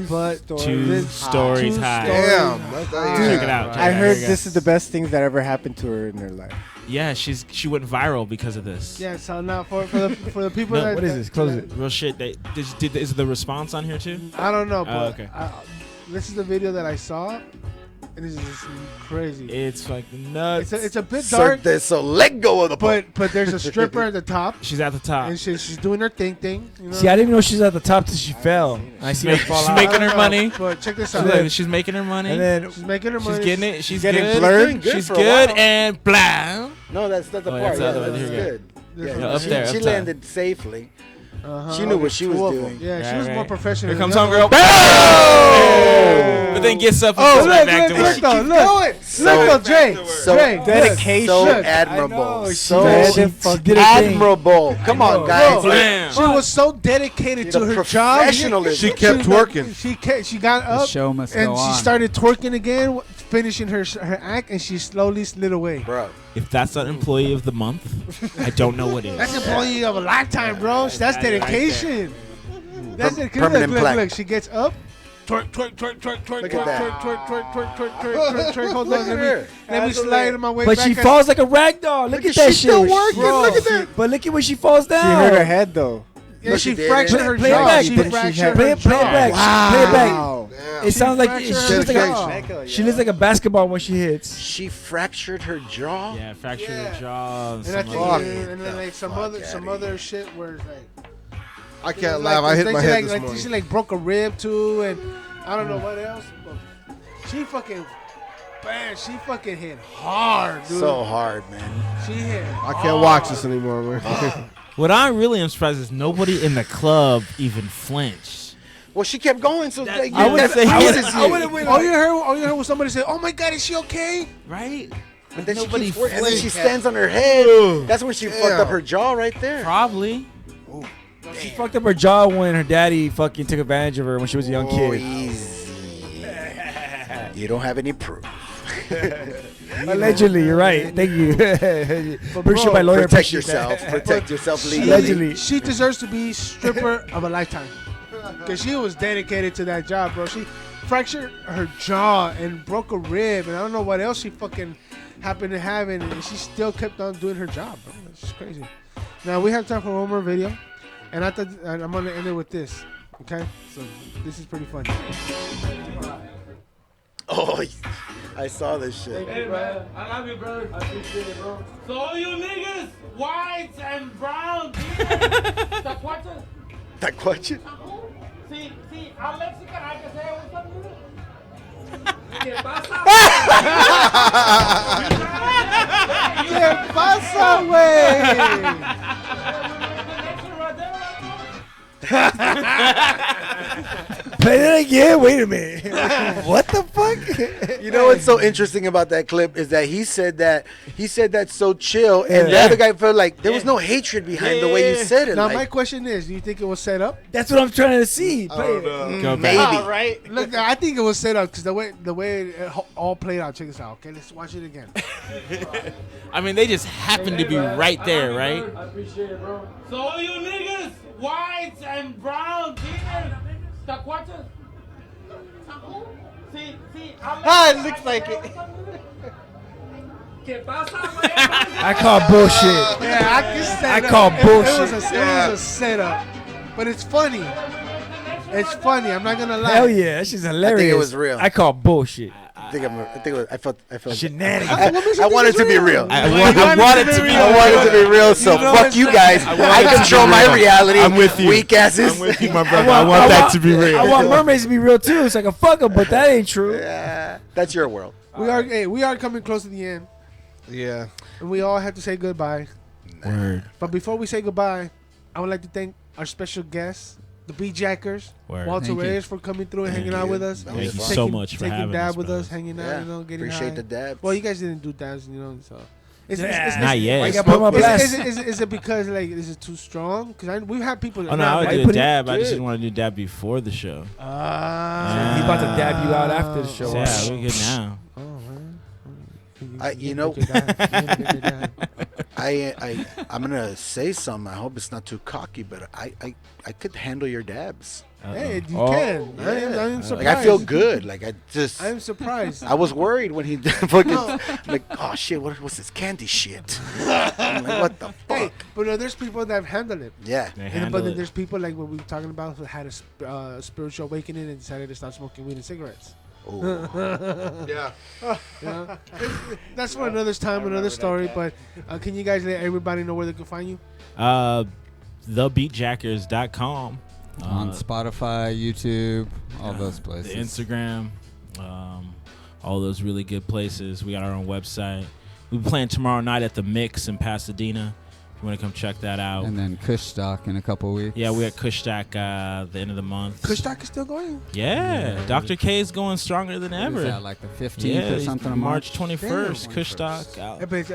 But Two stories high. Damn. Check it out. Check I it out. heard Here you this go. is the best things that ever happened to her in her life. Yeah, she went viral because of this. Yeah, so now for the people No, that What is this? Close it. Real shit. Is the response on here too? I don't know, but okay. This is the video that I saw, and this is just crazy. It's like nuts. It's a bit dark. So let go of the but there's a stripper at the top. She's at the top. And she's doing her thing. You know? See, I didn't even know she's at the top till she fell. I see her fall She's out. making her money. But check this out. Look, she's making her money. And then she's making her money. She's getting it. She's getting good. blurred. She's good and blah. No, that's not the Oh, part. that's the other one. That's Here we go. good. Yeah, up there, She up top. landed safely. Uh-huh. She knew what she was doing. Yeah, she was more professional. Here comes than homegirl. the other one. But then gets up and goes right back to work. Look, Dre. So Dre, dedication. So look. admirable. She So did her thing. admirable. Come on, guys. Bro, she was so dedicated to her job. Professionalism. She kept twerking. She got up. The show must and go she on. started twerking again, finishing her act, and she slowly slid away. Bro, if that's not employee of the month, I don't know what is. That's employee of a lifetime, bro. That's dedication. That's it. Permanent Look. She gets up. Twerk. Look at that. Twerk. Hold on. Let me slide on my way But back. she falls like a rag doll. Look at that she's shit. still working. Bro. Look at that. But look at when she falls down. She hurt her head though. Yeah, No, she she did. fractured her Play it jaw. back. She Play- fractured Play her it back. jaw. Play it back. Wow. It sounds like fractured she her looks jaw. like she looks like a basketball when she hits. She fractured her jaw. Yeah, fractured her jaw. And I think, and then like some other shit where it's like. I can't laugh. I hit my head this like, morning. She like broke a rib too, and I don't know what else. But she fucking, man, she fucking hit hard, dude. So hard, man. She hit. I can't watch this anymore, man. What I really am surprised is nobody in the club even flinched. Well, she kept going, so like, I would say All you heard was somebody say, "Oh my God, is she okay?" Right? But then Nobody she keeps working, and then she flinched. stands on her head. That's when she fucked up her jaw right there. Probably. She fucked up her jaw when her daddy fucking took advantage of her when she was a young kid. Easy. You don't have any proof. Allegedly, you're right. Thank you. Pretty sure my lawyer Protect appreciates that. yourself. Protect yourself legally. Allegedly. She deserves to be stripper of a lifetime because she was dedicated to that job, bro. She fractured her jaw and broke a rib, and I don't know what else she fucking happened to have, and she still kept on doing her job, bro. It's just crazy. Now we have time for one more video, and I'm gonna end it with this. Okay, so this is pretty funny. Oh, I saw this shit. Hey, man, I love you, brother. I appreciate it, bro. So all you niggas, whites and browns, tacuaches. Tacuache? Sí, I'm Mexican, I can say what's up, ¿Qué pasa? ¿Qué pasa, Play that again. Wait a minute. What the fuck? You know what's so interesting about that clip is that he said that so chill, and the other guy felt like there was no hatred behind the way you said it. Now like, my question is, do you think it was set up? That's what I'm trying to see. maybe. Right? Look, I think it was set up because the way it all played out. Check this out. Okay, let's watch it again. I mean, they just happened to be right there, right? I appreciate it, bro. So all you niggas, whites and browns, tacuaches. Sí, I'm It looks like it. ¿Qué pasa, I call bullshit. Yeah, I can set I it up. call It bullshit. was a setup, but it's funny. It's funny. I'm not gonna lie. Hell yeah, that shit's hilarious. was real. I call bullshit. I felt Shenanigans. I wanted to be real. I wanted to be real. So fuck you guys. I control my reality. I'm with you. Weak asses. I'm with you, my brother. I want that to be real. I want mermaids to be real too, so I can fuck them, but that ain't true. Yeah, that's your world. We are coming close to the end, Yeah. and we all have to say goodbye. Word. But before we say goodbye, I would like to thank our special guests, the Beatjackers, Word. Walter Thank you. Reyes, for coming through and hanging out with us. Thank you so much for taking having dab us, with brothers. us, hanging out, Yeah, getting appreciate high. the dabs. Well, you guys didn't do dabs, so. Not yet. I got put my blast. Is it because like is it too strong? Because we've had people. Oh no, I would why do you a put it- dab. I just Good. didn't want to do dab before the show. He about to dab you out after the show. So, yeah, we're good now. Oh man. You know, I'm gonna say something. I hope it's not too cocky, but I could handle your dabs. Hey, you can. Yeah. I am surprised. Like, I feel good. Like I am surprised. I was worried when he fucking like, oh shit, what's this candy shit? I'm like, what the fuck? Hey, but there's people that handle it. Yeah. But then there's people like what we were talking about who had a spiritual awakening and decided to stop smoking weed and cigarettes. Yeah. That's for another time, another story. But can you guys let everybody know where they can find you? TheBeatjackers.com. On Spotify, YouTube, all those places. The Instagram, all those really good places. We got our own website. We'll be playing tomorrow night at the Mix in Pasadena. If you want to come check that out. And then Kushstock in a couple weeks. Yeah, we're at Kushstock the end of the month. Kushstock is still going? Yeah. Dr. K is going stronger than ever. Is that like the 15th or something of March March? 21st, Kushstock out. Yeah, but it's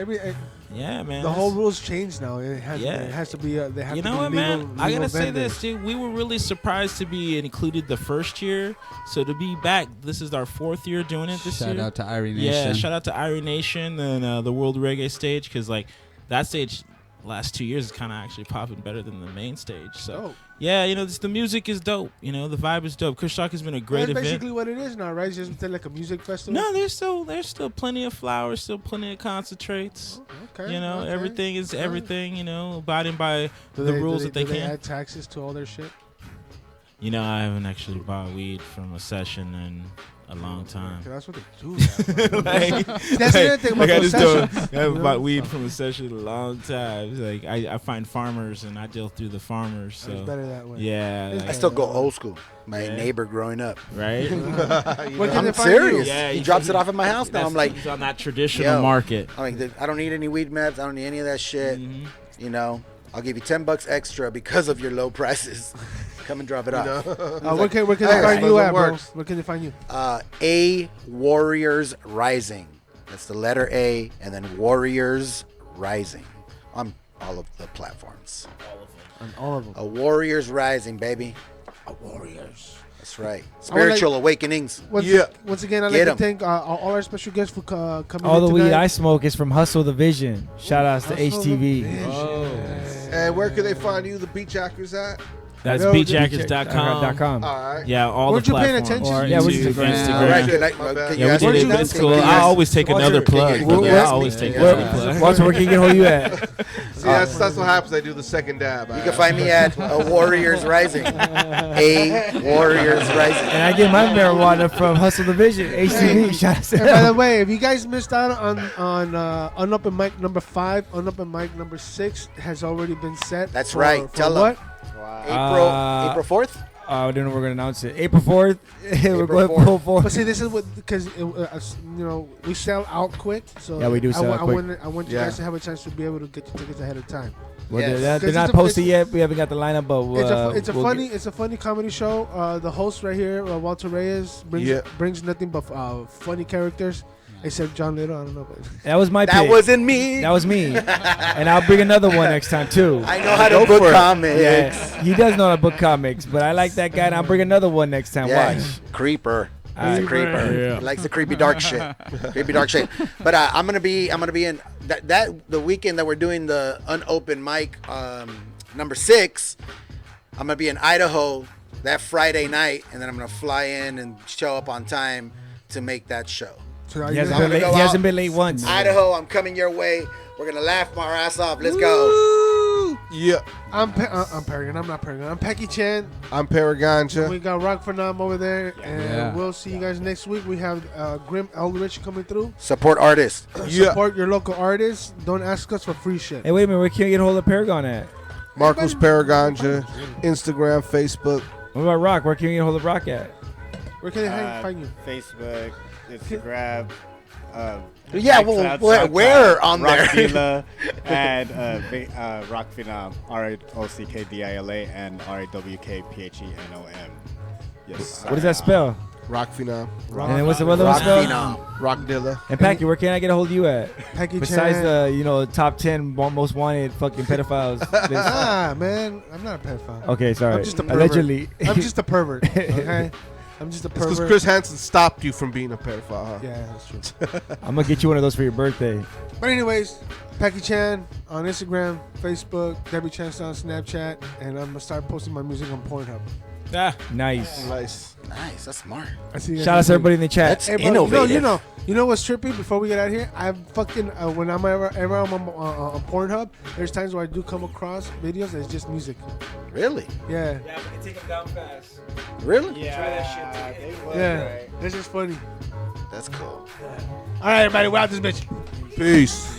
yeah, man. The whole rules changed now. It has to be. They have you to know be what, legal, man? I gotta say vendors. this, dude. We were really surprised to be included the first year. So to be back, this is our 4th year doing it this year. Shout out to Irie Nation. Yeah, shout out to Irie Nation and the World Reggae stage, because like that stage last 2 years is kind of actually popping better than the main stage. So yeah, the music is dope. The vibe is dope. Kushstock has been a great That's event. basically what it is now, right? It's just like a music festival. No, there's still plenty of flowers, still plenty of concentrates. Okay. Everything is everything. Abiding by the rules that they do they can. add taxes to all their shit? I haven't actually bought weed from a session in a long time. That's what they do. That's the other thing about those sessions. I haven't bought weed from a session in a long time. It's like I find farmers and I deal through the farmers. So it's better that way. Yeah. I still go old school. My neighbor growing up. Right? I'm serious. Yeah, he drops it off at my house now. I'm like, he's on that traditional market. I'm like, I don't need any weed meds. I don't need any of that shit. I'll give you $10 extra because of your low prices. Come and drop it off. Where can they find you at, bro? Where can they find you? A Warriors Rising. That's the letter A and then Warriors Rising on all of the platforms. On all of them. A Warriors Rising, baby. A Warriors. That's right. Spiritual awakenings. Once again, I'd like to thank all our special guests for coming. All the in weed tonight. I smoke is from Hustle the Vision. Shout outs to HTV. And where can they find you, the Beatjackers, at? That's Beatjackers.com. All right. Yeah, all Weren't the you paying platforms. attention? Instagram. Yeah, we did it. It's cool. I always take another plug. I always take another plug. Walter, where can you get hold you at? See, that's what happens. I do the second dab. You can find me at A Warriors Rising. A Warriors Rising. And I get my marijuana from Hustle the Vision. HTV. Shout out to And by the way, if you guys missed out on Unopened Mic number 5, Unopened Mic number 6 has already been set. That's right. For Tell what? them. April 4th? I don't know we're going to announce it. April 4th. We're going full force. But see, this is what, because, we sell out quick. So Yeah, we do sell out quick. I want you guys to have a chance to be able to get your tickets ahead of time. Well, they're not posted yet. We haven't got the lineup, but it's a funny comedy show. The host right here, Walter Reyes, brings nothing but funny characters. Except John Little, I don't know. But that was my pick. That wasn't me. That was me. And I'll bring another one next time, too. I know how to book comics. Yeah, he does know how to book comics, but I like that guy, and I'll bring another one next time. Yeah. Watch. Creeper. He's a creeper. Yeah. He likes the creepy dark shit. Creepy dark shit. But I'm gonna be in that the weekend that we're doing the Unopened Mic number 6. I'm gonna be in Idaho that Friday night, and then I'm gonna fly in and show up on time to make that show. So He hasn't been late once. Idaho, I'm coming your way. We're gonna laugh our ass off. Let's go. Yeah. I'm Paragon. I'm not Paragon. I'm Pecky Chan. I'm Paragoncha. We got Rock Phenom over there, and we'll see you guys next week. We have Grim Eldritch coming through. Support artists. Support your local artists. Don't ask us for free shit. Hey, wait a minute. Where can you get a hold of Paragon at? Marcos Paragoncha. Instagram, Facebook. What about Rock? Where can you get a hold of Rock at? Where can they find you? Facebook, Instagram. Where on Rock there? Dila and Rock Phenom, ROCKDILA and RAWKPHENOM. Yes. What does that spell? Rock Phenom. And then what's the other one spell? Rock Dilla. And Packy, where can I get a hold of you at? Packy Besides Chan. the top 10 most wanted fucking pedophiles. Man, I'm not a pedophile. Okay, sorry. I'm just a pervert. Allegedly. I'm just a pervert. Okay. I'm just a Because pervert. Chris Hansen stopped you from being a pedophile, huh? Yeah, that's true. I'm gonna get you one of those for your birthday. But anyways, Pecky Chan on Instagram, Facebook, Debbie Chan on Snapchat, and I'm gonna start posting my music on Pornhub. Ah, nice. Nice. Nice. That's smart. I see you guys Shout out to everybody in the chat. That's Hey, bro, innovative. You know what's trippy? Before we get out of here, I fucking when I'm ever I'm on Pornhub, there's times where I do come across videos that's just music. Really? Yeah. Yeah, but can take them down fast. Really? Try that shit. Yeah. That's just funny. That's cool. All right, everybody, we're out this bitch. Peace.